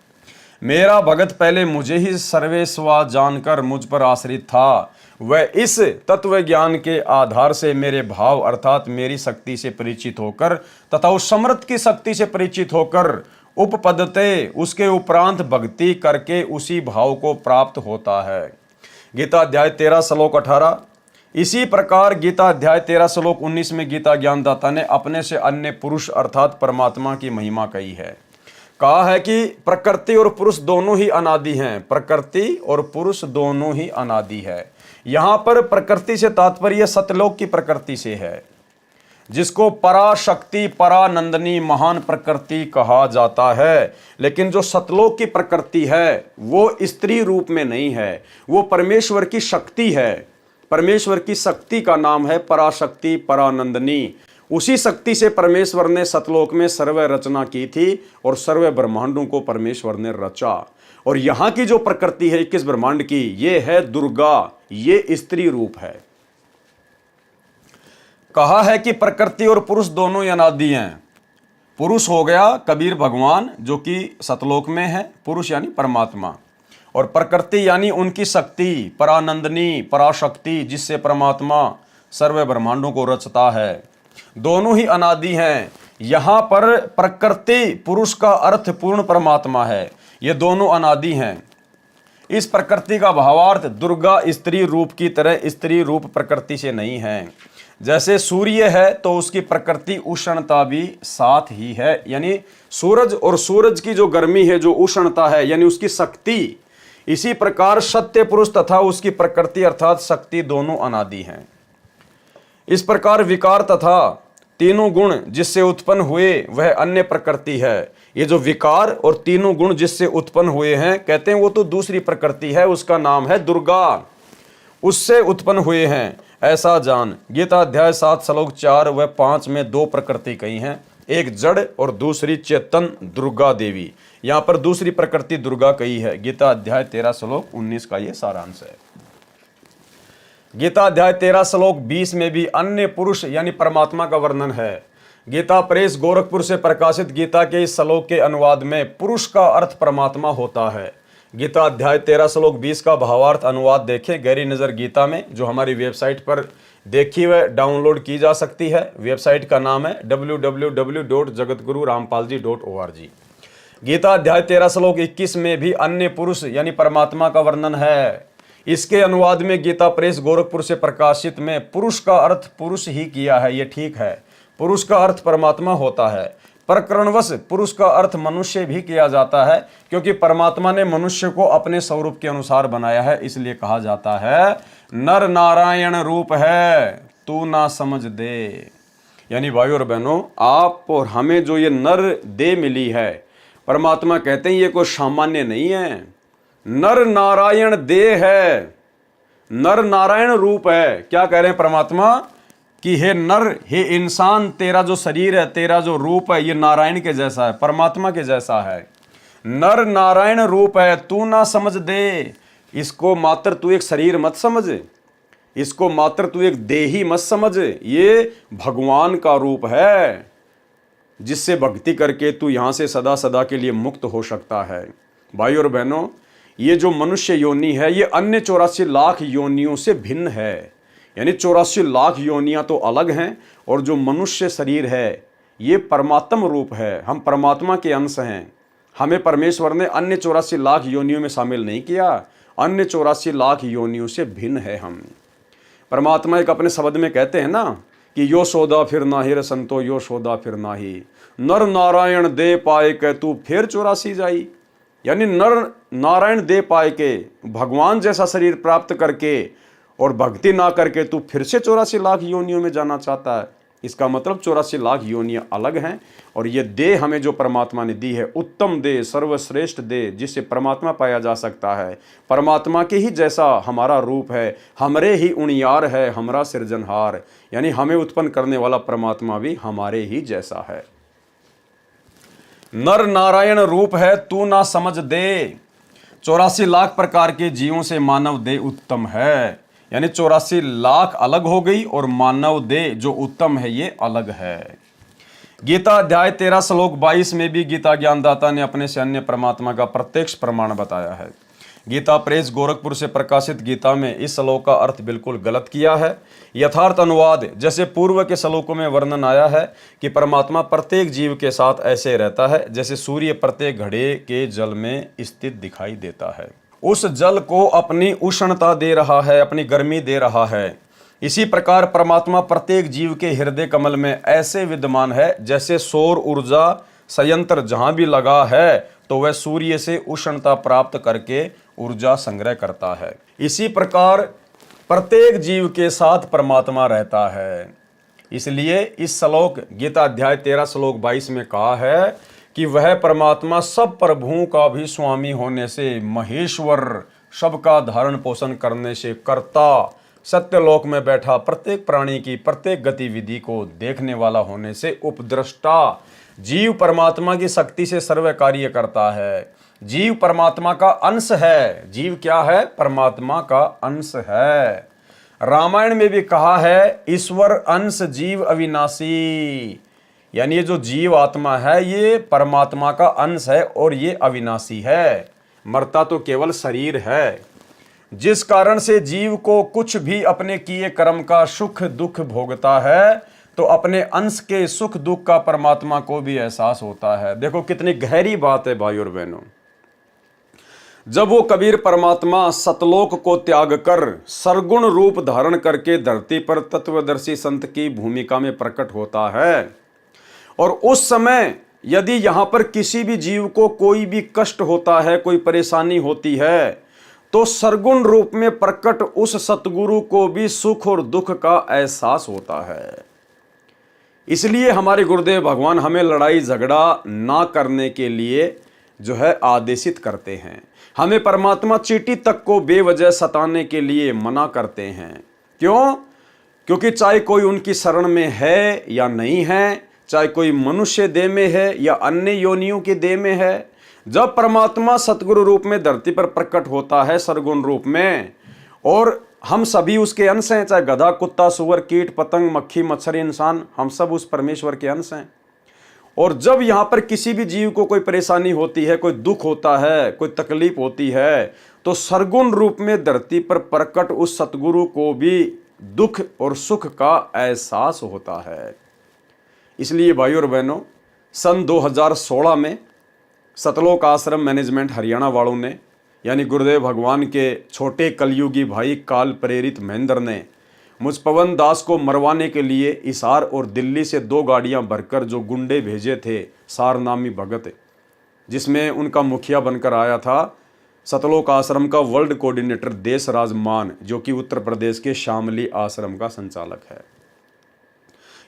मेरा भगत पहले मुझे ही सर्वेस्वा जानकर मुझ पर आश्रित था, वह इस तत्व ज्ञान के आधार से मेरे भाव अर्थात मेरी शक्ति से परिचित होकर तथा उस समर्थ की शक्ति से परिचित होकर उपपदते उसके उपरांत भक्ति करके उसी भाव को प्राप्त होता है। गीता अध्याय 13 श्लोक 18। इसी प्रकार गीता अध्याय 13 श्लोक 19 में गीता ज्ञानदाता ने अपने से अन्य पुरुष अर्थात परमात्मा की महिमा कही है। कहा है कि प्रकृति और पुरुष दोनों ही अनादि हैं, प्रकृति और पुरुष दोनों ही अनादि है। यहाँ पर प्रकृति से तात्पर्य सतलोक की प्रकृति से है, जिसको पराशक्ति परानंदनी महान प्रकृति कहा जाता है। लेकिन जो सतलोक की प्रकृति है वो स्त्री रूप में नहीं है, वो परमेश्वर की शक्ति है। परमेश्वर की शक्ति का नाम है पराशक्ति परानंदनी। उसी शक्ति से परमेश्वर ने सतलोक में सर्व रचना की थी और सर्व ब्रह्मांडों को परमेश्वर ने रचा। और यहाँ की जो प्रकृति है 21 ब्रह्मांड की, ये है दुर्गा, ये स्त्री रूप है। कहा है कि प्रकृति और पुरुष दोनों ही अनादि हैं। पुरुष हो गया कबीर भगवान जो कि सतलोक में है, पुरुष यानी परमात्मा, और प्रकृति यानी उनकी शक्ति परानंदनी पराशक्ति जिससे परमात्मा सर्व ब्रह्मांडों को रचता है। दोनों ही अनादि हैं। यहाँ पर प्रकृति पुरुष का अर्थ पूर्ण परमात्मा है, ये दोनों अनादि हैं। इस प्रकृति का भावार्थ दुर्गा स्त्री रूप की तरह स्त्री रूप प्रकृति से नहीं है। जैसे सूर्य है तो उसकी प्रकृति उष्णता भी साथ ही है, यानी सूरज और सूरज की जो गर्मी है, जो उष्णता है यानी उसकी शक्ति। इसी प्रकार सत्य पुरुष तथा उसकी प्रकृति अर्थात शक्ति दोनों अनादि हैं। इस प्रकार विकार तथा तीनों गुण जिससे उत्पन्न हुए वह अन्य प्रकृति है। ये जो विकार और तीनों गुण जिससे उत्पन्न हुए हैं, कहते हैं वो तो दूसरी प्रकृति है, उसका नाम है दुर्गा, उससे उत्पन्न हुए हैं, ऐसा जान। गीता अध्याय 7 श्लोक 4 व 5 में 2 प्रकृति कही हैं, एक जड़ और दूसरी चेतन दुर्गा देवी। यहाँ पर दूसरी प्रकृति दुर्गा कही है। गीता अध्याय 13 श्लोक 19 का ये सारांश है। गीता अध्याय 13 श्लोक 20 में भी अन्य पुरुष यानी परमात्मा का वर्णन है। गीता प्रेस गोरखपुर से प्रकाशित गीता के इस श्लोक के अनुवाद में पुरुष का अर्थ परमात्मा होता है। गीता अध्याय 13 श्लोक 20 का भावार्थ अनुवाद देखें गहरी नज़र गीता में, जो हमारी वेबसाइट पर देखी व डाउनलोड की जा सकती है। वेबसाइट का नाम है www.jagatgururampalji.org। गीता अध्याय 13 श्लोक 21 में भी अन्य पुरुष यानी परमात्मा का वर्णन है। इसके अनुवाद में गीता प्रेस गोरखपुर से प्रकाशित में पुरुष का अर्थ पुरुष ही किया है। ये ठीक है, पुरुष का अर्थ परमात्मा होता है। प्रकरणवश पुरुष का अर्थ मनुष्य भी किया जाता है, क्योंकि परमात्मा ने मनुष्य को अपने स्वरूप के अनुसार बनाया है। इसलिए कहा जाता है नर नारायण रूप है तू ना समझ दे। यानी भाइयों और बहनों, आप और हमें जो ये नर देह मिली है, परमात्मा कहते हैं ये कोई सामान्य नहीं है, नर नारायण देह है, नर नारायण रूप है। क्या कह रहे हैं परमात्मा कि हे नर, हे इंसान, तेरा जो शरीर है, तेरा जो रूप है, ये नारायण के जैसा है, परमात्मा के जैसा है। नर नारायण रूप है तू ना समझ दे। इसको मात्र तू एक शरीर मत समझ, इसको मात्र तू एक देही मत समझ। ये भगवान का रूप है, जिससे भक्ति करके तू यहाँ से सदा सदा के लिए मुक्त हो सकता है। भाई और बहनों, ये जो मनुष्य योनि है, ये अन्य 84 लाख योनियों से भिन्न है। यानी 84 लाख योनियां तो अलग हैं, और जो मनुष्य शरीर है ये परमात्म रूप है। हम परमात्मा के अंश हैं। हमें परमेश्वर ने अन्य 84 लाख योनियों में शामिल नहीं किया, अन्य 84 लाख योनियों से भिन्न है हम। परमात्मा एक अपने शब्द में कहते हैं ना कि यो सौदा फिर नाहि रे संतो, यो सौदा फिर नाहि, नर नारायण दे पाए के तू फिर 84 जाई। यानी नर नारायण दे पाए के, भगवान जैसा शरीर प्राप्त करके और भक्ति ना करके तू फिर से 84 लाख योनियों में जाना चाहता है। इसका मतलब 84 लाख योनियां अलग हैं, और ये देह हमें जो परमात्मा ने दी है, उत्तम देह, सर्वश्रेष्ठ देह, जिससे परमात्मा पाया जा सकता है। परमात्मा के ही जैसा हमारा रूप है, हमरे ही उणियार है हमारा सृजनहार। यानी हमें उत्पन्न करने वाला परमात्मा भी हमारे ही जैसा है। नर नारायण रूप है तू ना समझ दे। 84 लाख प्रकार के जीवों से मानव देह उत्तम है। यानी 84 लाख अलग हो गई, और मानव देह जो उत्तम है ये अलग है। गीता अध्याय 13 श्लोक 22 में भी गीता ज्ञानदाता ने अपने से अन्य परमात्मा का प्रत्यक्ष प्रमाण बताया है। गीता प्रेस गोरखपुर से प्रकाशित गीता में इस श्लोक का अर्थ बिल्कुल गलत किया है। यथार्थ अनुवाद जैसे पूर्व के श्लोकों में वर्णन आया है कि परमात्मा प्रत्येक जीव के साथ ऐसे रहता है जैसे सूर्य प्रत्येक घड़े के जल में स्थित दिखाई देता है। उस जल को अपनी उष्णता दे रहा है, अपनी गर्मी दे रहा है। इसी प्रकार परमात्मा प्रत्येक जीव के हृदय कमल में ऐसे विद्यमान है जैसे सौर ऊर्जा संयंत्र जहां भी लगा है तो वह सूर्य से उष्णता प्राप्त करके ऊर्जा संग्रह करता है। इसी प्रकार प्रत्येक जीव के साथ परमात्मा रहता है। इसलिए इस श्लोक गीता अध्याय 13 श्लोक 22 में कहा है कि वह परमात्मा सब प्रभुओं का भी स्वामी होने से महेश्वर, सबका धारण पोषण करने से कर्ता, सत्यलोक में बैठा प्रत्येक प्राणी की प्रत्येक गतिविधि को देखने वाला होने से उपद्रष्टा, जीव परमात्मा की शक्ति से सर्व कार्य करता है। जीव परमात्मा का अंश है। जीव क्या है? परमात्मा का अंश है। रामायण में भी कहा है ईश्वर अंश जीव अविनाशी। यानी ये जो जीव आत्मा है ये परमात्मा का अंश है और ये अविनाशी है। मरता तो केवल शरीर है, जिस कारण से जीव को कुछ भी अपने किए कर्म का सुख दुख भोगता है तो अपने अंश के सुख दुख का परमात्मा को भी एहसास होता है। देखो कितनी गहरी बात है भाई और बहनों। जब वो कबीर परमात्मा सतलोक को त्याग कर सरगुण रूप धारण करके धरती पर तत्वदर्शी संत की भूमिका में प्रकट होता है, और उस समय यदि यहाँ पर किसी भी जीव को कोई भी कष्ट होता है, कोई परेशानी होती है, तो सरगुण रूप में प्रकट उस सतगुरु को भी सुख और दुख का एहसास होता है। इसलिए हमारे गुरुदेव भगवान हमें लड़ाई झगड़ा ना करने के लिए जो है आदेशित करते हैं। हमें परमात्मा चींटी तक को बेवजह सताने के लिए मना करते हैं। क्यों? क्योंकि चाहे कोई उनकी शरण में है या नहीं है, चाहे कोई मनुष्य देह में है या अन्य योनियों के देह में है, जब परमात्मा सतगुरु रूप में धरती पर प्रकट होता है सरगुण रूप में और हम सभी उसके अंश हैं, चाहे गधा, कुत्ता, सुअर, कीट, पतंग, मक्खी, मच्छर, इंसान, हम सब उस परमेश्वर के अंश हैं। और जब यहाँ पर किसी भी जीव को कोई परेशानी होती है, कोई दुख होता है, कोई तकलीफ होती है, तो सरगुण रूप में धरती पर प्रकट उस सतगुरु को भी दुख और सुख का एहसास होता है। इसलिए भाइयों और बहनों, सन 2016 में सतलोक आश्रम मैनेजमेंट हरियाणा वालों ने, यानी गुरुदेव भगवान के छोटे कलयुगी भाई काल प्रेरित महेंद्र ने मुझ पवन दास को मरवाने के लिए हिसार और दिल्ली से 2 गाड़ियां भरकर जो गुंडे भेजे थे, सार नामी भगत, जिसमें उनका मुखिया बनकर आया था सतलोक आश्रम का वर्ल्ड कोऑर्डिनेटर देशराज मान, जो कि उत्तर प्रदेश के शामली आश्रम का संचालक है।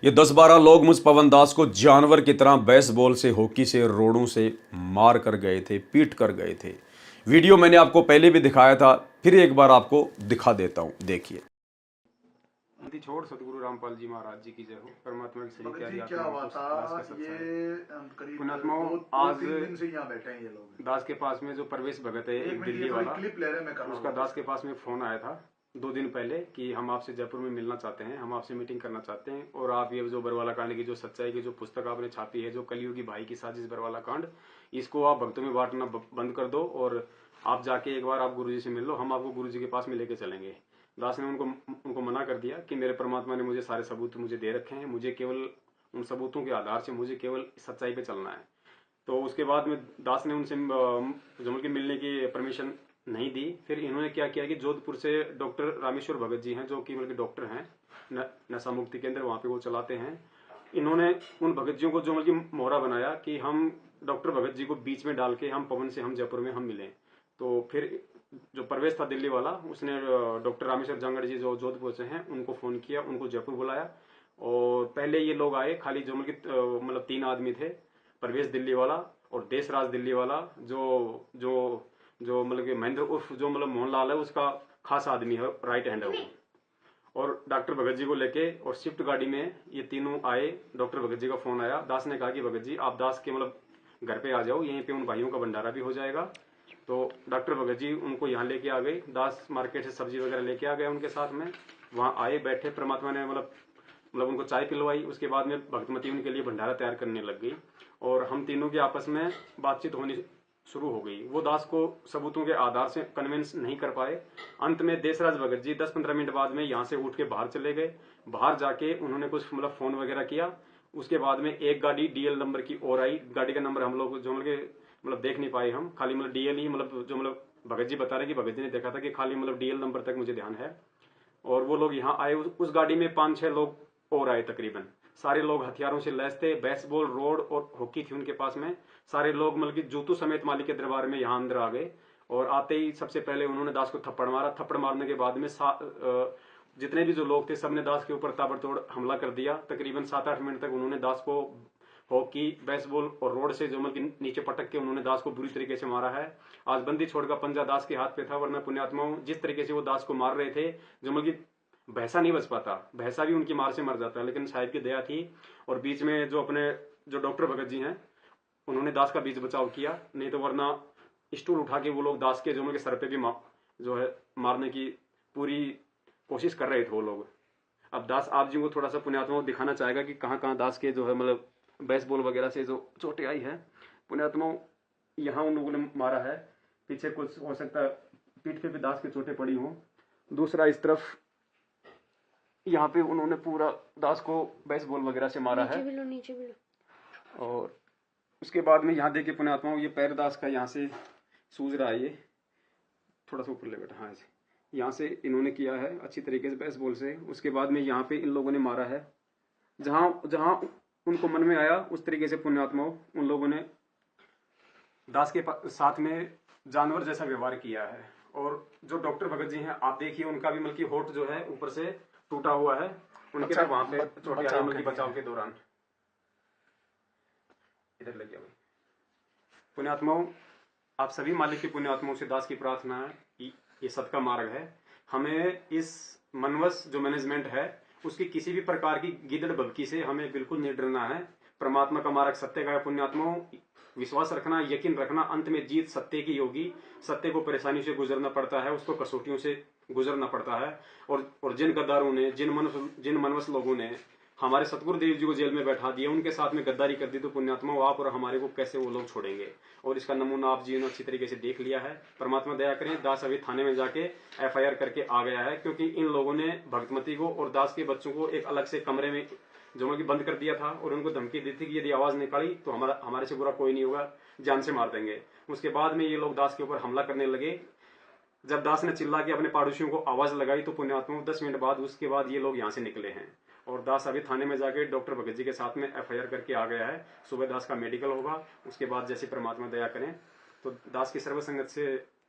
ये 10-12 लोग मुझ पवन दास को जानवर की तरह बेसबॉल से, हॉकी से, रोड़ों से मार कर गए थे, पीट कर गए थे। वीडियो मैंने आपको पहले भी दिखाया था, फिर एक बार आपको दिखा देता हूं, देखिए। छोड़ सतगुरु रामपाल जी महाराज जी की जय हो। परमात्मा की सही क्या हुआ था, ये करीब आज 2-3 दिन से यहाँ बैठे हैं ये लोग। दास के पास में जो परवेश भगत है, एक दिल्ली वाला, क्लिप ले रहे हैं, मैं कर रहा हूं। उसका दास के पास में फोन आया था 2 दिन पहले कि हम आपसे जयपुर में मिलना चाहते हैं, हम आपसे मीटिंग करना चाहते हैं, और आप ये जो बरवाला कांड की जो सच्चाई की जो पुस्तक आपने छापी है, जो कलयुगी भाई की साजिश बरवाला कांड, इसको आप भक्तों में बांटना बंद कर दो और आप जाके एक बार आप गुरुजी से मिल लो, हम आपको गुरुजी के पास में लेके चलेंगे। दास ने उनको मना कर दिया कि मेरे परमात्मा ने मुझे सारे सबूत मुझे दे रखे हैं, मुझे केवल उन सबूतों के आधार से मुझे केवल सच्चाई पे चलना है। तो उसके बाद में दास ने उनसे जमुल के मिलने की परमिशन नहीं दी। फिर इन्होंने क्या किया कि जोधपुर से डॉक्टर रामेश्वर भगत जी हैं, जो कि मतलब डॉक्टर हैं, नशा मुक्ति केंद्र वहाँ पे वो चलाते हैं। इन्होंने उन भगत जियों को जो मतलब मोहरा बनाया कि हम डॉक्टर भगत जी को बीच में डाल के हम पवन से हम जयपुर में हम मिलें। तो फिर जो प्रवेश था दिल्ली वाला, उसने डॉक्टर रामेश्वर जांगड़ जी जो जोधपुर से हैं उनको फोन किया, उनको जयपुर बुलाया। और पहले ये लोग आए, खाली जो मतलब 3 आदमी थे, प्रवेश दिल्ली वाला और देशराज दिल्ली वाला, जो जो जो मतलब महेंद्र उर्फ जो मतलब मोहनलाल है, उसका खास आदमी है, राइट हैंड है वो। और डॉक्टर भगत जी को लेके और शिफ्ट गाड़ी में ये तीनों आए। डॉक्टर भगत जी का फोन आया, दास ने कहा कि भगत जी आप दास के मतलब घर पे आ जाओ, यहीं पे उन भाइयों का भंडारा भी हो जाएगा। तो डॉक्टर भगत जी उनको यहाँ लेके आ गए, दास मार्केट से सब्जी वगैरह लेके आ गए उनके साथ में। वहाँ आए, बैठे, परमात्मा ने मतलब उनको चाय पिलवाई। उसके बाद में भक्तमती उनके लिए भंडारा तैयार करने लग गई और हम तीनों की आपस में बातचीत होनी शुरू हो गई। वो दास को सबूतों के आधार से कन्विंस नहीं कर पाए। अंत में देशराज भगत जी 10-15 मिनट बाद में यहाँ से उठ के बाहर चले गए। बाहर जाके उन्होंने कुछ मतलब फोन वगैरह किया। उसके बाद में एक गाड़ी डीएल नंबर की और आई। गाड़ी का नंबर हम लोग जो मतलब देख नहीं पाए हम, खाली मतलब डीएल ही मतलब जो मतलब भगत जी बता रहे कि भगत जी ने देखा था कि खाली मतलब डीएल नंबर तक मुझे ध्यान है। और वो लोग यहाँ आए, उस गाड़ी में 5-6 लोग और आए तकरीबन। सारे लोग हथियारों से लैस थे, बेसबॉल, रोड और हॉकी थी उनके पास में। सारे लोग मतलब कि जूतू समेत मालिक के दरबार में यहाँ अंदर आ गए। और आते ही सबसे पहले उन्होंने दास को थप्पड़ मारा। थप्पड़ मारने के बाद में जितने भी जो लोग थे सबने दास के ऊपर ताबड़तोड़ हमला कर दिया। तकरीबन 7-8 मिनट तक उन्होंने दास को हॉकी, बेसबॉल और रोड से जो मतलब नीचे पटक के उन्होंने दास को बुरी तरीके से मारा है। आज बंदी छोड़ का पंजा दास के हाथ पे था, वरना पुण्यात्माओं जिस तरीके से वो दास को मार रहे थे, जो मतलब भैंसा नहीं बच पाता, भैंसा भी उनकी मार से मर जाता है, लेकिन साहिब की दया थी। और बीच में जो अपने जो डॉक्टर भगत जी हैं उन्होंने दास का बीच बचाव किया, नहीं तो वरना स्टूल उठा के वो लोग दास के जो सर पे भी जो है मारने की पूरी कोशिश कर रहे थे वो लोग। अब दास आप जी को थोड़ा सा पुण्यात्मा दिखाना चाहेगा कि कहाँ कहाँ दास के जो है मतलब बेसबॉल वगैरह से जो चोटें आई है। पुण्यात्मा यहाँ उन लोगों ने मारा है, पीछे कुछ हो सकता है पीठ पे भी दास की चोटें पड़ी हों। दूसरा इस तरफ यहाँ पे उन्होंने पूरा दास को बेसबॉल वगैरह से मारा है। नीचे भी लो। और उसके बाद में यहाँ देखिए पुण्यात्माओं, ये पैर दास का यहाँ से सूज रहा है, ये थोड़ा सा ऊपर ले बेटा, हाँ ऐसे यहाँ से इन्होंने किया है अच्छी तरीके से बेसबॉल से। उसके बाद में यहाँ पे इन लोगों ने मारा है, जहाँ जहाँ उनको मन में आया उस तरीके से पुण्यात्माओं उन लोगों ने दास के साथ में जानवर जैसा व्यवहार किया है। और जो डॉक्टर भगत जी हैं आप देखिए, उनका भी मतलब होठ जो है ऊपर से टूटा हुआ है, उनके तो वहां पे चोटें आई मतलब बचाव के दौरान। इधर लग गया भाई। पुण्यात्माओं, आप सभी मालिक के पुण्यात्माओं से दास की प्रार्थना है, ये सत्का मार्ग है। हमें इस मनवस जो मैनेजमेंट है उसकी किसी भी प्रकार की गिदड़ बबकी से हमें बिल्कुल नहीं डरना है। परमात्मा का मार्ग सत्य का है। पुण्यात्माओं, विश्वास रखना, यकीन रखना, अंत में जीत सत्य की होगी। सत्य को परेशानी से गुजरना पड़ता है, उसको कसौटियों से गुजरना पड़ता है। और जिन गद्दारों ने, जिन मनवस लोगों ने हमारे सतगुरुदेव जी को जेल में बैठा दिया, उनके साथ में गद्दारी कर दी, तो पुण्यात्माओं आप और हमारे को कैसे वो लोग छोड़ेंगे। और इसका नमूना आप जी ने अच्छी तरीके से देख लिया है। परमात्मा दया करें, दास अभी थाने में जाके FIR करके आ गया है, क्योंकि इन लोगों ने भक्तमती को और दास के बच्चों को एक अलग से कमरे में जो कि बंद कर दिया था और उनको धमकी दी थी कि यदि आवाज निकाली तो हमारे से बुरा कोई नहीं होगा, जान से मार देंगे। उसके बाद में ये लोग दास के ऊपर हमला करने लगे। जब दास ने चिल्ला के अपने पड़ोसियों को आवाज लगाई तो पुण्यात्माओं 10 मिनट बाद उसके बाद ये लोग यहाँ से निकले हैं। और दास अभी थाने में जाके डॉक्टर भगत जी के साथ में FIR करके आ गया है। सुबह दास का मेडिकल होगा, उसके बाद जैसे परमात्मा दया करें तो दास की सर्वसंगत से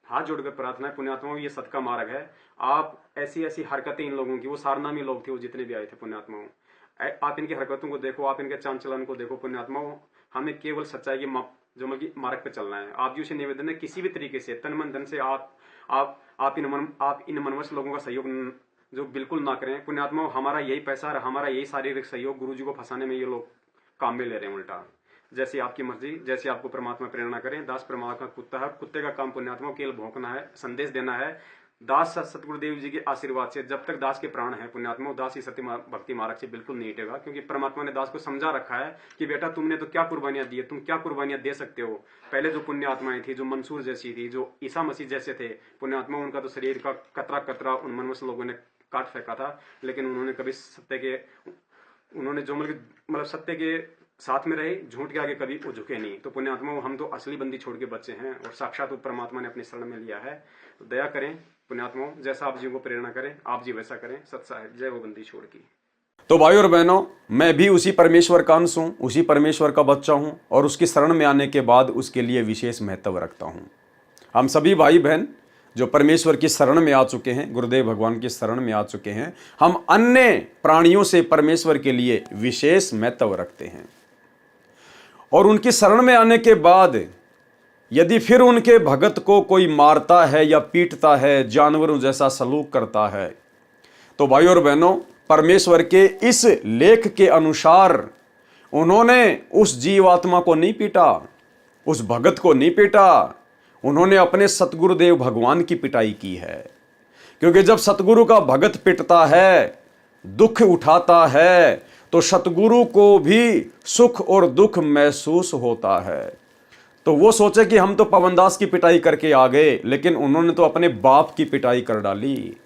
हाथ जोड़कर प्रार्थना है, पुण्यात्माओं ये सत का मार्ग है। आप ऐसी हरकतें इन लोगों की, वो सारनामी लोग थे वो जितने भी आए थे पुण्यात्माओं, आप इनकी हरकतों को देखो, आप इनके चाल चलन को देखो पुण्यात्माओं। हमें केवल सच्चाई की जो मतलब मार्ग पे चलना है। आप जी से निवेदन है किसी भी तरीके से तन मन धन से आप इन मनवश लोगों का सहयोग जो बिल्कुल ना करें पुण्यात्माओं। हमारा यही पैसा और हमारा यही शारीरिक सहयोग गुरु जी को फंसाने में ये लोग काम में ले रहे हैं उल्टा। जैसे आपकी मर्जी, जैसे आपको परमात्मा प्रेरणा करें। दास परमात्मा का कुत्ता है, कुत्ते का काम पुण्यात्मा केवल भौंकना है, संदेश देना है। दास सतगुरुदेव जी के आशीर्वाद से जब तक दास के प्राण है पुण्यात्मा, दास ही सत्य भक्ति मार्ग से बिल्कुल नहीं हटेगा, क्योंकि परमात्मा ने दास को समझा रखा है कि बेटा तुमने तो क्या कुर्बानियां दी है, तुम क्या कुर्बानियां दे सकते हो। पहले जो पुण्य आत्माएं थी, जो मंसूर जैसी थी, जो ईसा मसीह जैसे थे पुण्यात्मा, उनका तो शरीर का कतरा कतरा उन मनवस लोगों ने काट फेंका था, लेकिन उन्होंने कभी उन्होंने जो मतलब सत्य के साथ में रहे, झूठ के आगे कभी वो झुके नहीं। तो पुण्यात्मा हम तो असली बंदी छोड़ के बच्चे हैं और साक्षात परमात्मा ने अपने शरण में लिया है। तो दया करें पुण्यात्मा, जैसा आप जी को प्रेरणा करें आप जी वैसा करें। सत साहिब जय हो बंदी छोड़ की। तो भाई और बहनों, मैं भी उसी परमेश्वर का अंश हूँ, उसी परमेश्वर का बच्चा हूँ और उसकी शरण में आने के बाद उसके लिए विशेष महत्व रखता हूँ। हम सभी भाई बहन जो परमेश्वर की शरण में आ चुके हैं, गुरुदेव भगवान की शरण में आ चुके हैं, हम अन्य प्राणियों से परमेश्वर के लिए विशेष महत्व रखते हैं। और उनकी शरण में आने के बाद यदि फिर उनके भगत को कोई मारता है या पीटता है, जानवरों जैसा सलूक करता है, तो भाई और बहनों, परमेश्वर के इस लेख के अनुसार उन्होंने उस जीवात्मा को नहीं पीटा, उस भगत को नहीं पीटा, उन्होंने अपने सतगुरुदेव भगवान की पिटाई की है। क्योंकि जब सतगुरु का भगत पिटता है, दुख उठाता है, तो सतगुरु को भी सुख और दुख महसूस होता है। तो वो सोचे कि हम तो पवनदास की पिटाई करके आ गए, लेकिन उन्होंने तो अपने बाप की पिटाई कर डाली,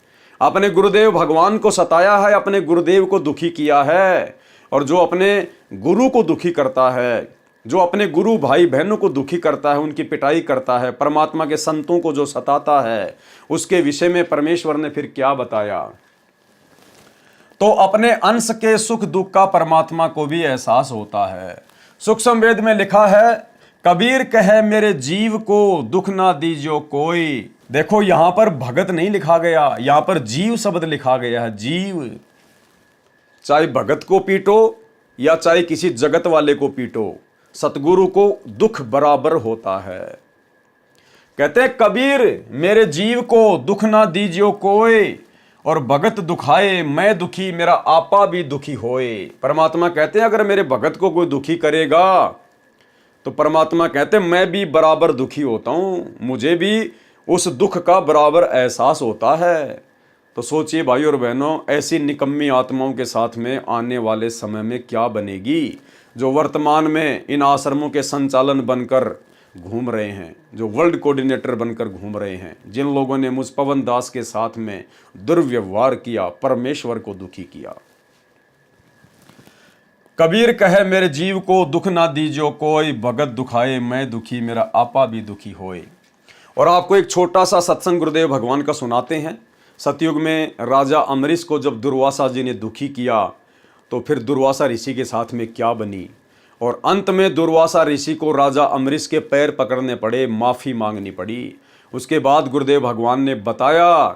अपने गुरुदेव भगवान को सताया है, अपने गुरुदेव को दुखी किया है। और जो अपने गुरु को दुखी करता है, जो अपने गुरु भाई बहनों को दुखी करता है, उनकी पिटाई करता है, परमात्मा के संतों को जो सताता है, उसके विषय में परमेश्वर ने फिर क्या बताया। तो अपने अंश के सुख दुख का परमात्मा को भी एहसास होता है। सूक्ष्म वेद में लिखा है, कबीर कहे मेरे जीव को दुख ना दीजियो कोई। देखो यहां पर भगत नहीं लिखा गया, यहां पर जीव शब्द लिखा गया है। जीव, चाहे भगत को पीटो या चाहे किसी जगत वाले को पीटो, सतगुरु को दुख बराबर होता है। कहते हैं कबीर मेरे जीव को दुख ना दीजियो कोई, और भगत दुखाए मैं दुखी मेरा आपा भी दुखी होए। परमात्मा कहते हैं अगर मेरे भगत को कोई दुखी करेगा तो परमात्मा कहते हैं मैं भी बराबर दुखी होता हूं, मुझे भी उस दुख का बराबर एहसास होता है। तो सोचिए भाई और बहनों, ऐसी निकम्मी आत्माओं के साथ में आने वाले समय में क्या बनेगी, जो वर्तमान में इन आश्रमों के संचालन बनकर घूम रहे हैं, जो वर्ल्ड कोऑर्डिनेटर बनकर घूम रहे हैं, जिन लोगों ने मुझ पवन दास के साथ में दुर्व्यवहार किया, परमेश्वर को दुखी किया। कबीर कहे मेरे जीव को दुख ना दीजियो कोई, भगत दुखाए मैं दुखी मेरा आपा भी दुखी होए। और आपको एक छोटा सा सत्संग गुरुदेव भगवान का सुनाते हैं। सतयुग में राजा अमरीश को जब दुर्वासा जी ने दुखी किया तो फिर दुर्वासा ऋषि के साथ में क्या बनी, और अंत में दुर्वासा ऋषि को राजा अमरीश के पैर पकड़ने पड़े, माफ़ी मांगनी पड़ी। उसके बाद गुरुदेव भगवान ने बताया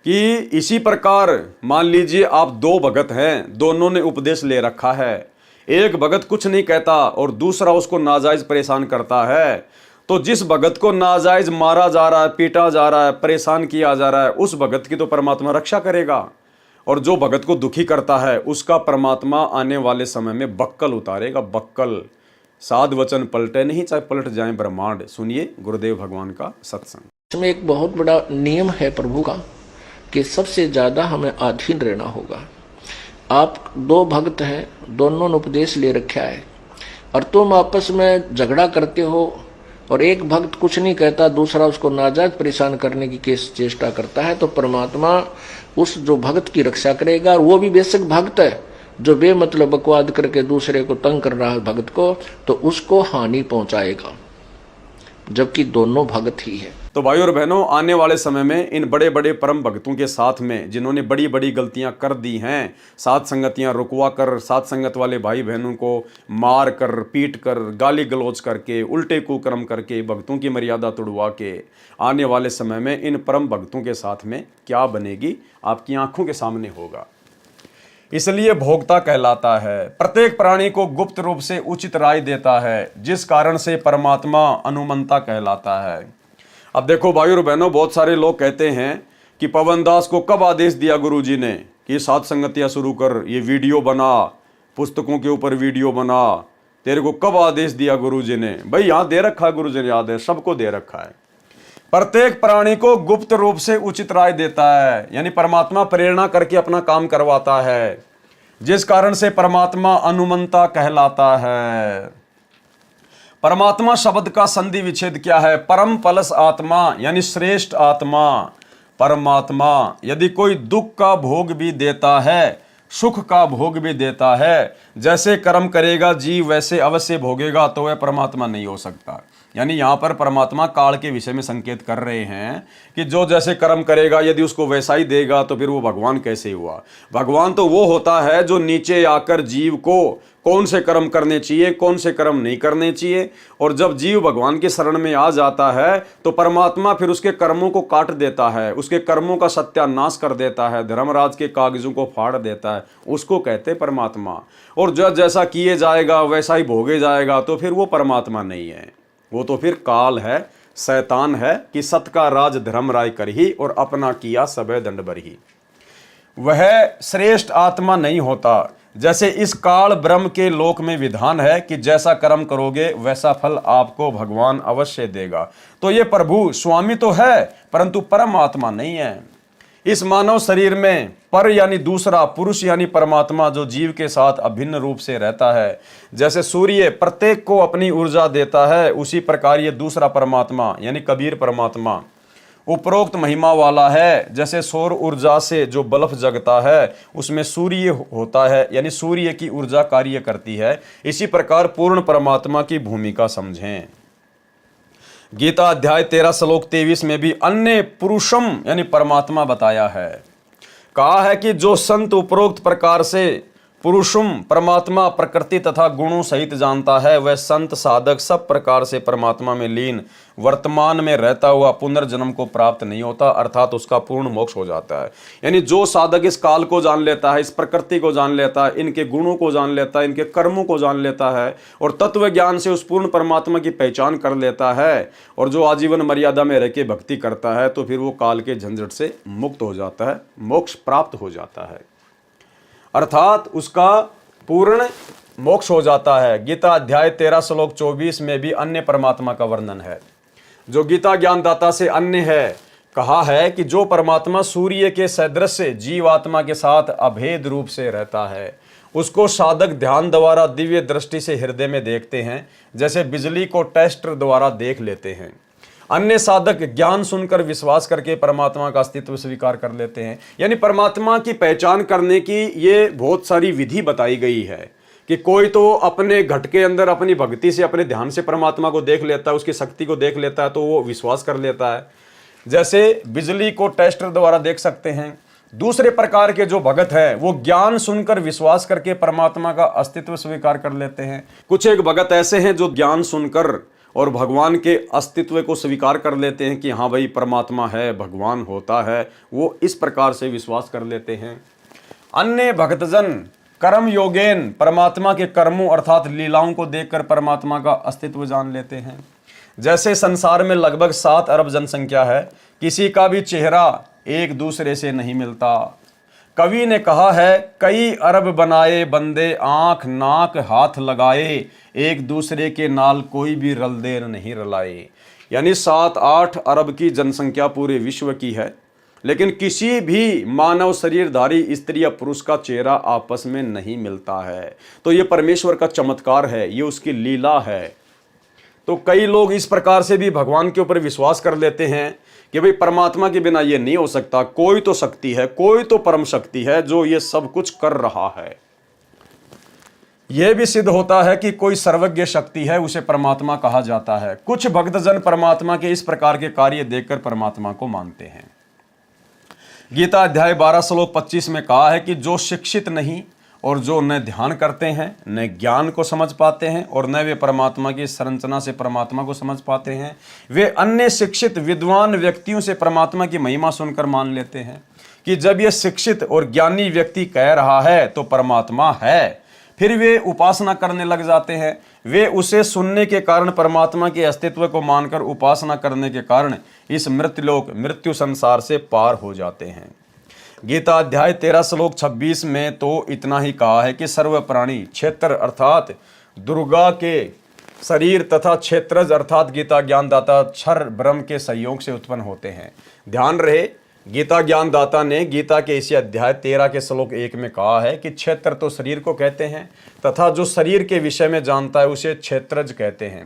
कि इसी प्रकार मान लीजिए आप दो भगत हैं, दोनों ने उपदेश ले रखा है, एक भगत कुछ नहीं कहता और दूसरा उसको नाजायज परेशान करता है, तो जिस भगत को नाजायज मारा जा रहा है, पीटा जा रहा है, परेशान किया जा रहा है, उस भगत की तो परमात्मा रक्षा करेगा, और जो भगत को दुखी करता है उसका परमात्मा आने वाले समय में बक्कल उतारेगा। बक्कल, साध वचन पलटे नहीं चाहे पलट जाए ब्रह्मांड। सुनिए गुरुदेव भगवान का सत्संग। इसमें एक बहुत बड़ा नियम है प्रभु का कि सबसे ज़्यादा हमें अधीन रहना होगा। आप दो भक्त हैं, दोनों ने उपदेश ले रखा है, और तुम आपस में झगड़ा करते हो और एक भक्त कुछ नहीं कहता, दूसरा उसको नाजायज परेशान करने की चेष्टा करता है, तो परमात्मा उस जो भक्त की रक्षा करेगा। और वो भी बेशक भक्त है, जो बेमतलब बकवाद करके दूसरे को तंग कर रहा है भक्त को, तो उसको हानि पहुंचाएगा, जबकि दोनों भक्त ही है। तो भाई और बहनों, आने वाले समय में इन बड़े बड़े परम भक्तों के साथ में जिन्होंने बड़ी बड़ी गलतियां कर दी हैं, साथ संगतियां रुकवा कर, साथ संगत वाले भाई बहनों को मार कर, पीट कर, गाली गलौज करके, उल्टे कुकर्म करके, भक्तों की मर्यादा तोड़वा के, आने वाले समय में इन परम भक्तों के साथ में क्या बनेगी आपकी आंखों के सामने होगा। इसलिए भोक्ता कहलाता है, प्रत्येक प्राणी को गुप्त रूप से उचित राय देता है, जिस कारण से परमात्मा अनुमंता कहलाता है। अब देखो भाई और बहनों, बहुत सारे लोग कहते हैं कि पवन दास को कब आदेश दिया गुरुजी ने कि सात संगतियां शुरू कर, ये वीडियो बना, पुस्तकों के ऊपर वीडियो बना, तेरे को कब आदेश दिया गुरुजी ने? भाई यहाँ दे रखा है, गुरुजी ने आदेश सबको दे रखा है। प्रत्येक प्राणी को गुप्त रूप से उचित राय देता है, यानी परमात्मा प्रेरणा करके अपना काम करवाता है, जिस कारण से परमात्मा अनुमंता कहलाता है। परमात्मा शब्द का संधि विच्छेद क्या है? परम पलस आत्मा, यानी श्रेष्ठ आत्मा। परमात्मा यदि कोई दुख का भोग भी देता है, सुख का भोग भी देता है, जैसे कर्म करेगा जीव वैसे अवश्य भोगेगा, तो वह परमात्मा नहीं हो सकता। यानी यहाँ पर परमात्मा काल के विषय में संकेत कर रहे हैं कि जो जैसे कर्म करेगा यदि उसको वैसा ही देगा तो फिर वो भगवान कैसे हुआ? भगवान तो वो होता है जो नीचे आकर जीव को कौन से कर्म करने चाहिए, कौन से कर्म नहीं करने चाहिए, और जब जीव भगवान के शरण में आ जाता है तो परमात्मा फिर उसके कर्मों को काट देता है, उसके कर्मों का सत्यानाश कर देता है, धर्मराज के कागजों को फाड़ देता है, उसको कहते परमात्मा। और जो जैसा किए जाएगा वैसा ही भोगे जाएगा, तो फिर वो परमात्मा नहीं है, वो तो फिर काल है, शैतान है कि सत का राज धर्म राय कर ही और अपना किया सबे दंड बरही। वह श्रेष्ठ आत्मा नहीं होता। जैसे इस काल ब्रह्म के लोक में विधान है कि जैसा कर्म करोगे वैसा फल आपको भगवान अवश्य देगा। तो ये प्रभु स्वामी तो है परंतु परमात्मा नहीं है। इस मानव शरीर में पर यानी दूसरा पुरुष यानी परमात्मा जो जीव के साथ अभिन्न रूप से रहता है, जैसे सूर्य प्रत्येक को अपनी ऊर्जा देता है, उसी प्रकार ये दूसरा परमात्मा यानी कबीर परमात्मा उपरोक्त महिमा वाला है। जैसे सौर ऊर्जा से जो बल्ब जगता है उसमें सूर्य होता है, यानी सूर्य की ऊर्जा कार्य करती है, इसी प्रकार पूर्ण परमात्मा की भूमिका समझें। गीता अध्याय 13 श्लोक 23 में भी अन्य पुरुषम यानी परमात्मा बताया है। कहा है कि जो संत उपरोक्त प्रकार से पुरुषम परमात्मा प्रकृति तथा गुणों सहित जानता है, वह संत साधक सब प्रकार से परमात्मा में लीन वर्तमान में रहता हुआ पुनर्जन्म को प्राप्त नहीं होता, अर्थात उसका पूर्ण मोक्ष हो जाता है। यानी जो साधक इस काल को जान लेता है, इस प्रकृति को जान लेता है, इनके गुणों को जान लेता है, इनके कर्मों को जान लेता है और तत्व ज्ञान से उस पूर्ण परमात्मा की पहचान कर लेता है, और जो आजीवन मर्यादा में रह के भक्ति करता है, तो फिर वो काल के झंझट से मुक्त हो जाता है, मोक्ष प्राप्त हो जाता है, अर्थात उसका पूर्ण मोक्ष हो जाता है। गीता अध्याय 13 श्लोक 24 में भी अन्य परमात्मा का वर्णन है, जो गीता ज्ञानदाता से अन्य है। कहा है कि जो परमात्मा सूर्य के सदृश जीवात्मा के साथ अभेद रूप से रहता है, उसको साधक ध्यान द्वारा दिव्य दृष्टि से हृदय में देखते हैं, जैसे बिजली को टेस्टर द्वारा देख लेते हैं। अन्य साधक ज्ञान सुनकर विश्वास करके परमात्मा का अस्तित्व स्वीकार कर लेते हैं। यानी परमात्मा की पहचान करने की ये बहुत सारी विधि बताई गई है कि कोई तो अपने घट के अंदर अपनी भक्ति से, अपने ध्यान से परमात्मा को देख लेता है, उसकी शक्ति को देख लेता है, तो वो विश्वास कर लेता है, जैसे बिजली को टेस्टर द्वारा देख सकते हैं। दूसरे प्रकार के जो भगत हैं वो ज्ञान सुनकर विश्वास करके परमात्मा का अस्तित्व स्वीकार कर लेते हैं। कुछ एक भगत ऐसे हैं जो ज्ञान सुनकर और भगवान के अस्तित्व को स्वीकार कर लेते हैं कि हाँ भाई परमात्मा है, भगवान होता है, वो इस प्रकार से विश्वास कर लेते हैं। अन्य भक्तजन कर्म योगेन परमात्मा के कर्मों अर्थात लीलाओं को देखकर परमात्मा का अस्तित्व जान लेते हैं। जैसे संसार में लगभग 7 अरब जनसंख्या है, किसी का भी चेहरा एक दूसरे से नहीं मिलता। कवि ने कहा है, कई अरब बनाए बंदे आंख नाक हाथ लगाए, एक दूसरे के नाल कोई भी रलदेर नहीं रलाए। यानी 7-8 अरब की जनसंख्या पूरे विश्व की है, लेकिन किसी भी मानव शरीरधारी स्त्री या पुरुष का चेहरा आपस में नहीं मिलता है। तो ये परमेश्वर का चमत्कार है, ये उसकी लीला है। तो कई लोग इस प्रकार से भी भगवान के ऊपर विश्वास कर लेते हैं कि भाई परमात्मा के बिना ये नहीं हो सकता, कोई तो शक्ति है, कोई तो परम शक्ति है जो ये सब कुछ कर रहा है। यह भी सिद्ध होता है कि कोई सर्वज्ञ शक्ति है, उसे परमात्मा कहा जाता है। कुछ भक्तजन परमात्मा के इस प्रकार के कार्य देखकर परमात्मा को मानते हैं। गीता अध्याय 12 श्लोक 25 में कहा है कि जो शिक्षित नहीं और जो न ध्यान करते हैं, न ज्ञान को समझ पाते हैं और न वे परमात्मा की संरचना से परमात्मा को समझ पाते हैं, वे अन्य शिक्षित विद्वान व्यक्तियों से परमात्मा की महिमा सुनकर मान लेते हैं कि जब यह शिक्षित और ज्ञानी व्यक्ति कह रहा है तो परमात्मा है। फिर वे उपासना करने लग जाते हैं। वे उसे सुनने के कारण परमात्मा के अस्तित्व को मानकर उपासना करने के कारण इस मृत्युलोक मृत्यु संसार से पार हो जाते हैं। गीता अध्याय 13 श्लोक 26 में तो इतना ही कहा है कि सर्व प्राणी क्षेत्र अर्थात दुर्गा के शरीर तथा क्षेत्रज अर्थात गीता ज्ञानदाता क्षर ब्रह्म के संयोग से उत्पन्न होते हैं। ध्यान रहे, गीता ज्ञानदाता ने गीता के इसी अध्याय 13 के श्लोक 1 में कहा है कि क्षेत्र तो शरीर को कहते हैं तथा जो शरीर के विषय में जानता है उसे क्षेत्रज कहते हैं।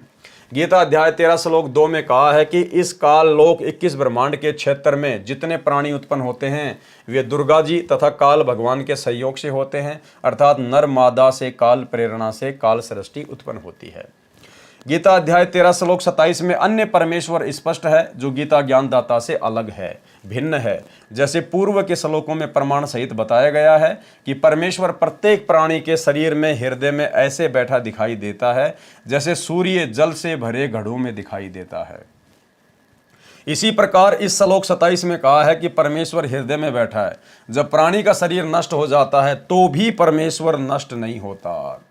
गीता अध्याय 13 श्लोक 2 में कहा है कि इस काल लोक 21 ब्रह्मांड के क्षेत्र में जितने प्राणी उत्पन्न होते हैं वे दुर्गा जी तथा काल भगवान के संयोग से होते हैं, अर्थात नर मादा से काल प्रेरणा से काल सृष्टि उत्पन्न होती है। गीता अध्याय 13 श्लोक 27 में अन्य परमेश्वर स्पष्ट है जो गीता ज्ञानदाता से अलग है, भिन्न है। जैसे पूर्व के श्लोकों में प्रमाण सहित बताया गया है कि परमेश्वर प्रत्येक प्राणी के शरीर में हृदय में ऐसे बैठा दिखाई देता है जैसे सूर्य जल से भरे घड़ों में दिखाई देता है। इसी प्रकार इस श्लोक 27 में कहा है कि परमेश्वर हृदय में बैठा है। जब प्राणी का शरीर नष्ट हो जाता है तो भी परमेश्वर नष्ट नहीं होता।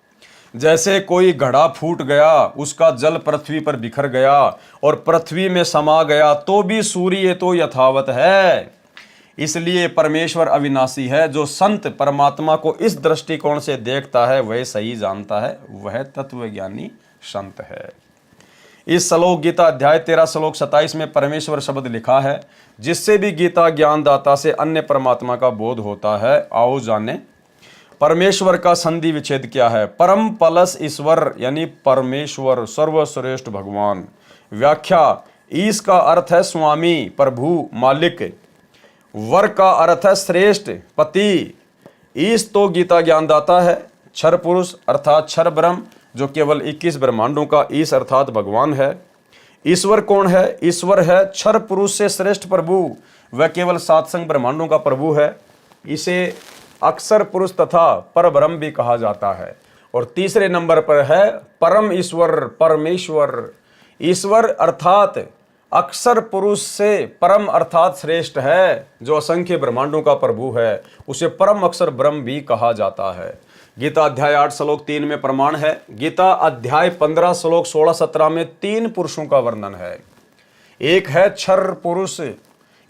जैसे कोई घड़ा फूट गया, उसका जल पृथ्वी पर बिखर गया और पृथ्वी में समा गया तो भी सूर्य तो यथावत है। इसलिए परमेश्वर अविनाशी है। जो संत परमात्मा को इस दृष्टिकोण से देखता है वह सही जानता है, वह तत्वज्ञानी संत है। इस श्लोक गीता अध्याय 13 श्लोक 27 में परमेश्वर शब्द लिखा है जिससे भी गीता ज्ञानदाता से अन्य परमात्मा का बोध होता है। आओ जाने परमेश्वर का संधि विच्छेद क्या है। परम प्लस ईश्वर यानी परमेश्वर सर्वश्रेष्ठ भगवान। व्याख्या, ईश का अर्थ है स्वामी प्रभु मालिक, वर का अर्थ है श्रेष्ठ पति। ईश तो गीता ज्ञानदाता है। क्षर पुरुष अर्थात क्षर ब्रह्म जो केवल 21 ब्रह्मांडों का ईश अर्थात भगवान है। ईश्वर कौन है? ईश्वर है क्षर पुरुष से श्रेष्ठ प्रभु, वह केवल 7 संग ब्रह्मांडों का प्रभु है। इसे अक्षर पुरुष तथा पर ब्रह्म भी कहा जाता है। और तीसरे नंबर पर है परम ईश्वर परमेश्वर। ईश्वर अर्थात अक्षर पुरुष से परम अर्थात श्रेष्ठ है, जो असंख्य ब्रह्मांडों का प्रभु है, उसे परम अक्षर ब्रह्म भी कहा जाता है। गीता अध्याय 8 श्लोक 3 में प्रमाण है। गीता अध्याय 15 श्लोक 16-17 में 3 पुरुषों का वर्णन है। एक है क्षर पुरुष,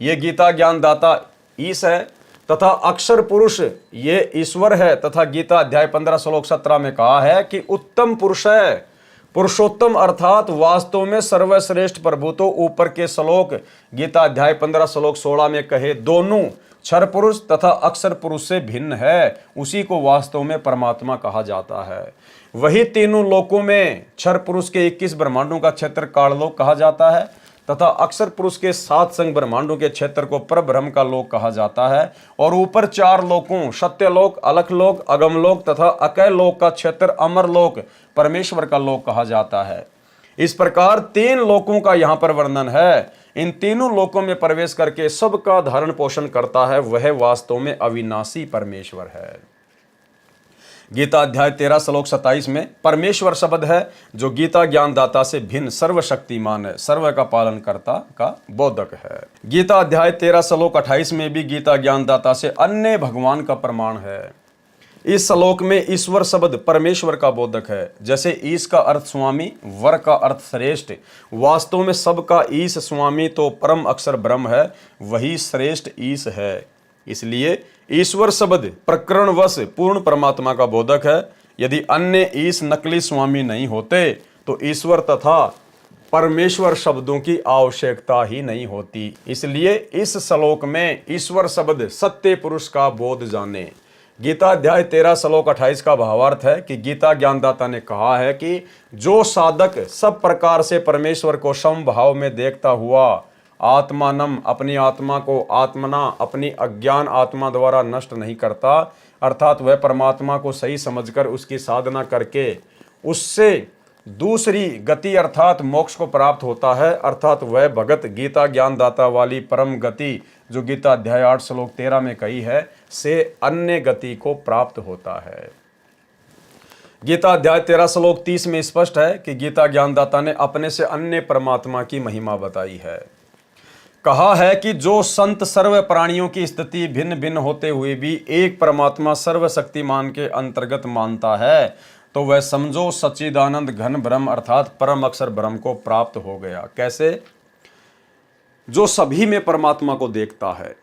ये गीता ज्ञानदाता ईश है, तथा अक्षर पुरुष ये ईश्वर है। तथा गीता अध्याय 15 श्लोक 17 में कहा है कि उत्तम पुरुष है, पुरुषोत्तम अर्थात वास्तव में सर्वश्रेष्ठ प्रभु। तो ऊपर के श्लोक गीता अध्याय 15 श्लोक 16 में कहे दोनों क्षर पुरुष तथा अक्षर पुरुष से भिन्न है, उसी को वास्तव में परमात्मा कहा जाता है। वही तीनों लोकों में क्षर पुरुष के 21 ब्रह्मांडों का क्षेत्र काललोक कहा जाता है तथा अक्षर पुरुष के 7 संग ब्रह्मांडों के क्षेत्र को परब्रह्म का लोक कहा जाता है। और ऊपर 4 लोकों सत्यलोक, अलखलोक, अगमलोक तथा अकय लोक का क्षेत्र अमरलोक परमेश्वर का लोक कहा जाता है। इस प्रकार 3 लोकों का यहाँ पर वर्णन है। इन तीनों लोकों में प्रवेश करके सबका धारण पोषण करता है, वह वास्तव में अविनाशी परमेश्वर है। गीता अध्याय 13 श्लोक 27 में परमेश्वर शब्द है जो गीता ज्ञानदाता से भिन्न सर्वशक्तिमान है, सर्व का पालन करता का बोधक है। गीता अध्याय 13 श्लोक 28 में भी गीता ज्ञानदाता से अन्य भगवान का प्रमाण है। इस श्लोक में ईश्वर शब्द परमेश्वर का बोधक है। जैसे ईश का अर्थ स्वामी, वर का अर्थ श्रेष्ठ, वास्तव में सबका ईश स्वामी तो परम अक्षर ब्रह्म है, वही श्रेष्ठ ईश है। इसलिए ईश्वर शब्द प्रकरणवश पूर्ण परमात्मा का बोधक है। यदि अन्य ईश नकली स्वामी नहीं होते तो ईश्वर तथा परमेश्वर शब्दों की आवश्यकता ही नहीं होती। इसलिए इस श्लोक में ईश्वर शब्द सत्य पुरुष का बोध जाने। गीता अध्याय 13 श्लोक 28 का भावार्थ है कि गीता ज्ञानदाता ने कहा है कि जो साधक सब प्रकार से परमेश्वर को समभाव में देखता हुआ आत्मानम अपनी आत्मा को आत्मना अपनी अज्ञान आत्मा द्वारा नष्ट नहीं करता, अर्थात वह परमात्मा को सही समझकर उसकी साधना करके उससे दूसरी गति अर्थात मोक्ष को प्राप्त होता है, अर्थात वह भगत गीता ज्ञानदाता वाली परम गति जो गीता अध्याय 8 श्लोक 13 में कही है से अन्य गति को प्राप्त होता है। गीता अध्याय 13 श्लोक 30 में स्पष्ट है कि गीता ज्ञानदाता ने अपने से अन्य परमात्मा की महिमा बताई है। कहा है कि जो संत सर्व प्राणियों की स्थिति भिन्न भिन्न होते हुए भी एक परमात्मा सर्वशक्तिमान के अंतर्गत मानता है तो वह समझो सच्चिदानंद घन ब्रह्म अर्थात परम अक्षर ब्रह्म को प्राप्त हो गया। कैसे? जो सभी में परमात्मा को देखता है,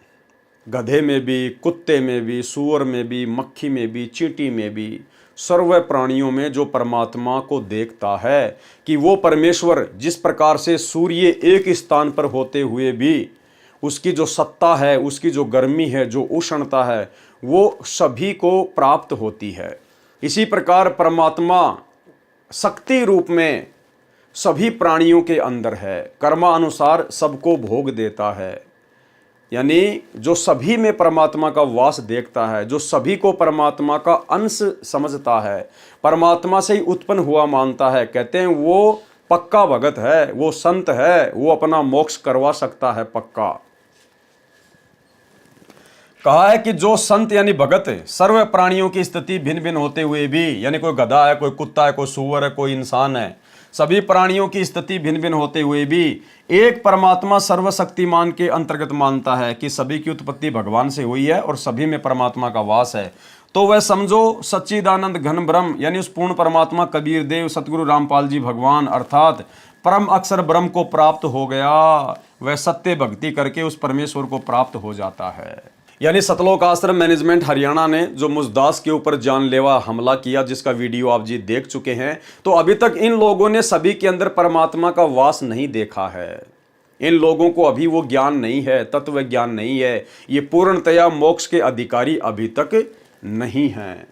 गधे में भी, कुत्ते में भी, सूअर में भी, मक्खी में भी, चींटी में भी, सर्व प्राणियों में जो परमात्मा को देखता है कि वो परमेश्वर जिस प्रकार से सूर्य एक स्थान पर होते हुए भी उसकी जो सत्ता है, उसकी जो गर्मी है, जो उष्णता है, वो सभी को प्राप्त होती है। इसी प्रकार परमात्मा शक्ति रूप में सभी प्राणियों के अंदर है, कर्मानुसार सबको भोग देता है। यानी जो सभी में परमात्मा का वास देखता है, जो सभी को परमात्मा का अंश समझता है, परमात्मा से ही उत्पन्न हुआ मानता है, कहते हैं वो पक्का भगत है, वो संत है, वो अपना मोक्ष करवा सकता है पक्का। कहा है कि जो संत यानी भगत सर्व प्राणियों की स्थिति भिन्न भिन्न होते हुए भी, यानी कोई गधा है, कोई कुत्ता है, कोई सूअर है, कोई इंसान है, सभी प्राणियों की स्थिति भिन्न भिन्न होते हुए भी एक परमात्मा सर्वशक्तिमान के अंतर्गत मानता है कि सभी की उत्पत्ति भगवान से हुई है और सभी में परमात्मा का वास है, तो वह समझो सच्चिदानंद घन ब्रह्म यानी उस पूर्ण परमात्मा कबीर देव सतगुरु रामपाल जी भगवान अर्थात परम अक्षर ब्रह्म को प्राप्त हो गया। वह सत्य भक्ति करके उस परमेश्वर को प्राप्त हो जाता है। यानी सतलोक आश्रम मैनेजमेंट हरियाणा ने जो मुजदास के ऊपर जानलेवा हमला किया, जिसका वीडियो आप जी देख चुके हैं, तो अभी तक इन लोगों ने सभी के अंदर परमात्मा का वास नहीं देखा है। इन लोगों को अभी वो ज्ञान नहीं है, तत्व ज्ञान नहीं है, ये पूर्णतया मोक्ष के अधिकारी अभी तक नहीं हैं।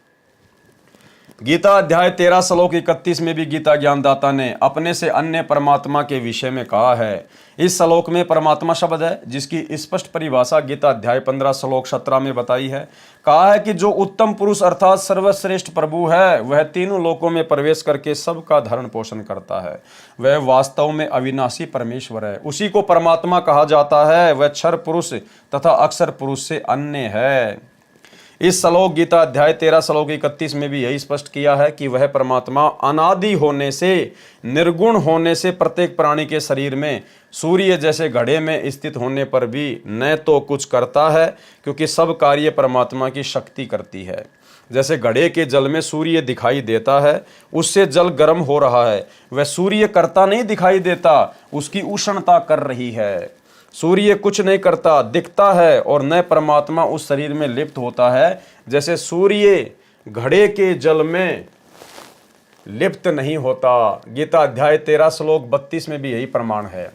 गीता अध्याय 13 श्लोक 31 में भी गीता ज्ञानदाता ने अपने से अन्य परमात्मा के विषय में कहा है। इस श्लोक में परमात्मा शब्द है जिसकी स्पष्ट परिभाषा गीता अध्याय 15 श्लोक 17 में बताई है। कहा है कि जो उत्तम पुरुष अर्थात सर्वश्रेष्ठ प्रभु है वह तीनों लोकों में प्रवेश करके सबका धारण पोषण करता है। वह वास्तव में अविनाशी परमेश्वर है, उसी को परमात्मा कहा जाता है। वह क्षर पुरुष तथा अक्षर पुरुष से अन्य है। इस श्लोक गीता अध्याय 13 श्लोक 31 में भी यही स्पष्ट किया है कि वह परमात्मा अनादि होने से, निर्गुण होने से प्रत्येक प्राणी के शरीर में सूर्य जैसे घड़े में स्थित होने पर भी न तो कुछ करता है, क्योंकि सब कार्य परमात्मा की शक्ति करती है। जैसे घड़े के जल में सूर्य दिखाई देता है, उससे जल गर्म हो रहा है, वह सूर्य करता नहीं दिखाई देता, उसकी उष्णता कर रही है। सूर्य कुछ नहीं करता, दिखता है, और न परमात्मा उस शरीर में लिप्त होता है। जैसे सूर्य घड़े के जल में लिप्त नहीं होता। गीता अध्याय 13 श्लोक 32 में भी यही प्रमाण है।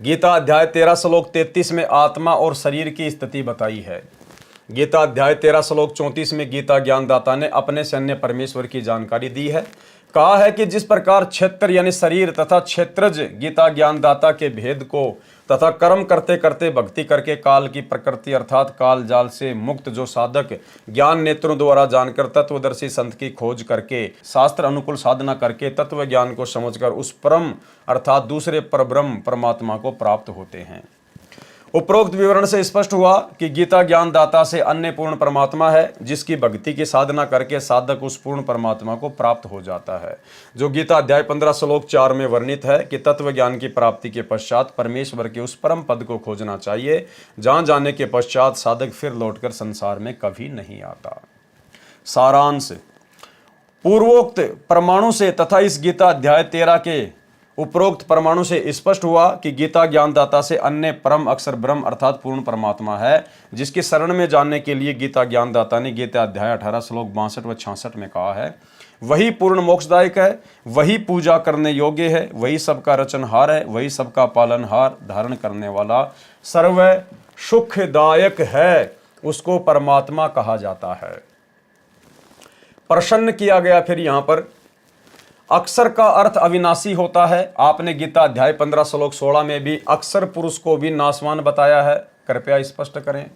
गीता अध्याय 13 श्लोक 33 में आत्मा और शरीर की स्थिति बताई है। गीता अध्याय 13 श्लोक 34 में गीता ज्ञानदाता ने अपने से अन्य परमेश्वर की जानकारी दी है। कहा है कि जिस प्रकार क्षेत्र यानी शरीर तथा क्षेत्रज गीता ज्ञानदाता के भेद को तथा कर्म करते करते भक्ति करके काल की प्रकृति अर्थात काल जाल से मुक्त जो साधक ज्ञान नेत्रों द्वारा जानकर तत्वदर्शी संत की खोज करके शास्त्र अनुकूल साधना करके तत्व ज्ञान को समझकर उस परम अर्थात दूसरे परब्रह्म परमात्मा को प्राप्त होते हैं। उपरोक्त विवरण से स्पष्ट हुआ कि गीता ज्ञानदाता से अन्य पूर्ण परमात्मा है, जिसकी भक्ति की साधना करके साधक उस पूर्ण परमात्मा को प्राप्त हो जाता है। जो गीता अध्याय 15 श्लोक 4 में वर्णित है कि तत्व ज्ञान की प्राप्ति के पश्चात परमेश्वर के उस परम पद को खोजना चाहिए, जहां जाने के पश्चात साधक फिर लौटकर संसार में कभी नहीं आता। सारांश पूर्वोक्त परमाणु से तथा इस गीता अध्याय 13 के उपरोक्त परमाणु से स्पष्ट हुआ कि गीता ज्ञानदाता से अन्य परम अक्षर ब्रह्म अर्थात पूर्ण परमात्मा है, जिसके शरण में जानने के लिए गीता ज्ञानदाता ने गीता अध्याय 18 श्लोक 62 व 66 में कहा है वही पूर्ण मोक्षदायक है, वही पूजा करने योग्य है, वही सबका रचनहार है, वही सबका पालनहार धारण करने वाला सर्व सुखदायक है, उसको परमात्मा कहा जाता है। प्रसन्न किया गया फिर यहां पर अक्षर का अर्थ अविनाशी होता है। आपने गीता अध्याय 15 श्लोक 16 में भी अक्षर पुरुष को भी नाशवान बताया है, कृपया स्पष्ट करें।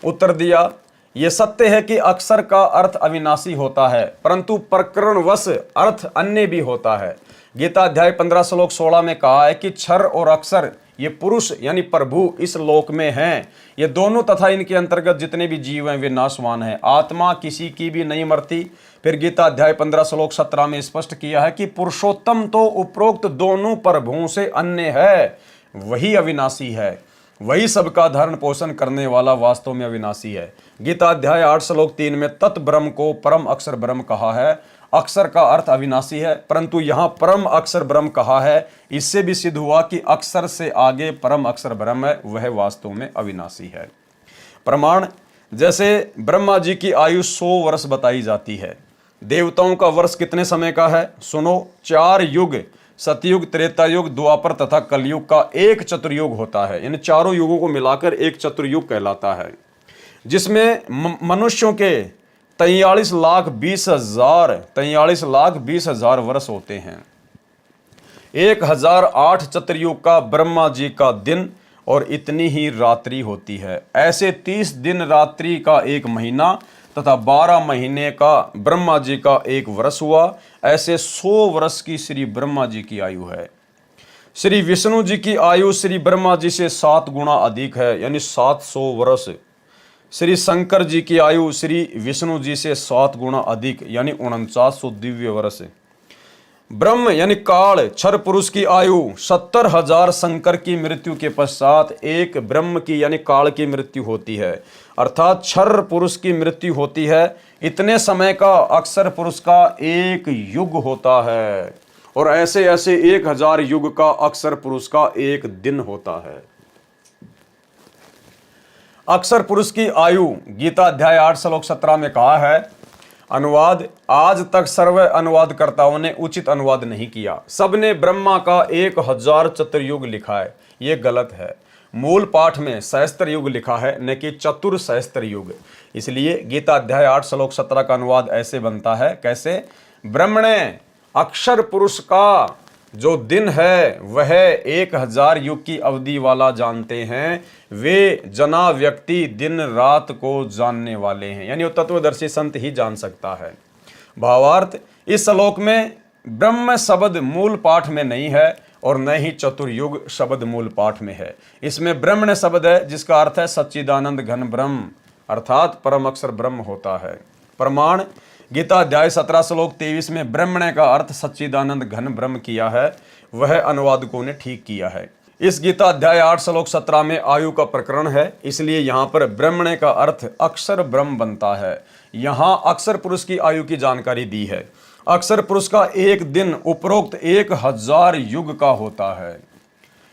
उत्तर दिया, यह सत्य है कि अक्षर का अर्थ अविनाशी होता है, परंतु प्रकरणवश अर्थ अन्य भी होता है। गीता अध्याय 15 श्लोक 16 में कहा है कि क्षर और अक्षर ये पुरुष यानी प्रभु इस लोक में हैं, ये दोनों तथा इनके अंतर्गत जितने भी जीव हैं वे नाशवान हैं, आत्मा किसी की भी नहीं मरती। फिर गीता अध्याय 15 श्लोक 17 में स्पष्ट किया है कि पुरुषोत्तम तो उपरोक्त दोनों प्रभुओं से अन्य है, वही अविनाशी है, वही सबका धारण पोषण करने वाला वास्तव में अविनाशी है। गीता अध्याय 8 श्लोक 3 में तत् ब्रह्म को परम अक्षर ब्रह्म कहा है। अक्षर का अर्थ अविनाशी है, परंतु यहां परम अक्षर ब्रह्म कहा है, इससे भी सिद्ध हुआ कि अक्षर से आगे परम अक्षर ब्रह्म है, वह वास्तव में अविनाशी है। प्रमाण, जैसे ब्रह्मा जी की आयु 100 वर्ष बताई जाती है, देवताओं का वर्ष कितने समय का है? सुनो, 4 युग, सतयुग, त्रेता युग, द्वापर तथा कलयुग का एक चतुर्युग होता है। इन चारों युगों को मिलाकर एक चतुर्युग कहलाता है, जिसमें मनुष्यों के 43,20,000 वर्ष होते हैं। 1008 चतुर्युग का ब्रह्मा जी का दिन और इतनी ही रात्रि होती है। ऐसे 30 दिन रात्रि का एक महीना तथा 12 महीने का ब्रह्मा जी का एक वर्ष हुआ। ऐसे 100 वर्ष की श्री ब्रह्मा जी की आयु है। श्री विष्णु जी की आयु श्री ब्रह्मा जी से 7 गुना अधिक है, यानी 700 वर्ष। श्री शंकर जी की आयु श्री विष्णु जी से 7 गुना अधिक, यानी 4900 दिव्य वर्ष। ब्रह्म यानी काल क्षर पुरुष की आयु 70,000 शंकर की मृत्यु के पश्चात एक ब्रह्म की यानी काल की मृत्यु होती है, अर्थात क्षर पुरुष की मृत्यु होती है। इतने समय का अक्षर पुरुष का एक युग होता है, और ऐसे ऐसे 1000 युग का अक्षर पुरुष का एक दिन होता है। अक्षर पुरुष की आयु गीता अध्याय 8 श्लोक 17 में कहा है। अनुवाद, आज तक सर्व अनुवादकर्ताओं ने उचित अनुवाद नहीं किया, सबने ब्रह्मा का 1000 चतुर्युग लिखा है, ये गलत है। मूल पाठ में सहस्त्र युग लिखा है, न कि चतुर सहस्त्र युग। इसलिए गीता अध्याय 8 श्लोक 17 का अनुवाद ऐसे बनता है, कैसे? ब्रह्मणे अक्षर पुरुष का जो दिन है वह 1000 युग की अवधि वाला जानते हैं, वे जना व्यक्ति दिन रात को जानने वाले हैं, यानी वो तत्वदर्शी संत ही जान सकता है। भावार्थ, इस श्लोक में ब्रह्म शब्द मूल पाठ में नहीं है और न ही चतुर्युग शब्द मूल पाठ में है। इसमें ब्रह्मण शब्द है जिसका अर्थ है सच्चिदानंद घन ब्रह्म, अर्थात परम अक्षर ब्रह्म होता है। प्रमाण, गीता अध्याय 17 श्लोक 23 में ब्रह्मण का अर्थ सच्चिदानंद घन ब्रह्म किया है, वह अनुवादकों ने ठीक किया है। इस गीता अध्याय 8 श्लोक 17 में आयु का प्रकरण है, इसलिए यहाँ पर ब्रह्मण का अर्थ अक्षर ब्रह्म बनता है। यहाँ अक्षर पुरुष की आयु की जानकारी दी है। अक्षर पुरुष का एक दिन उपरोक्त 1000 युग का होता है,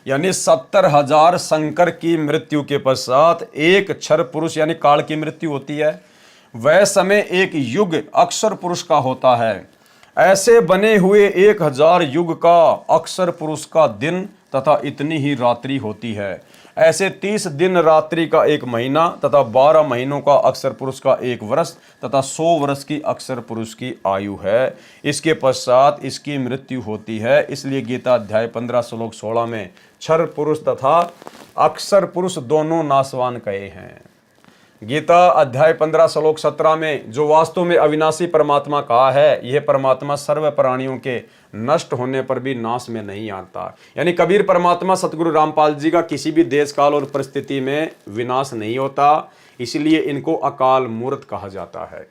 यानी 70,000 शंकर की मृत्यु के पश्चात एक क्षर पुरुष यानी काल की मृत्यु होती है। वह समय एक युग अक्षर पुरुष का होता है। ऐसे बने हुए 1000 युग का अक्षर पुरुष का दिन तथा इतनी ही रात्रि होती है। ऐसे 30 दिन रात्रि का एक महीना तथा 12 महीनों का अक्षर पुरुष का एक वर्ष तथा 100 वर्ष की अक्षर पुरुष की आयु है। इसके पश्चात इसकी मृत्यु होती है। इसलिए गीता अध्याय 15 श्लोक 16 में क्षर पुरुष तथा अक्षर पुरुष दोनों नाशवान कहे हैं। गीता अध्याय 15 श्लोक 17 में जो वास्तव में अविनाशी परमात्मा कहा है, यह परमात्मा सर्व प्राणियों के नष्ट होने पर भी नाश में नहीं आता। यानी कबीर परमात्मा सतगुरु रामपाल जी का किसी भी देश काल और परिस्थिति में विनाश नहीं होता, इसलिए इनको अकाल मूर्त कहा जाता है।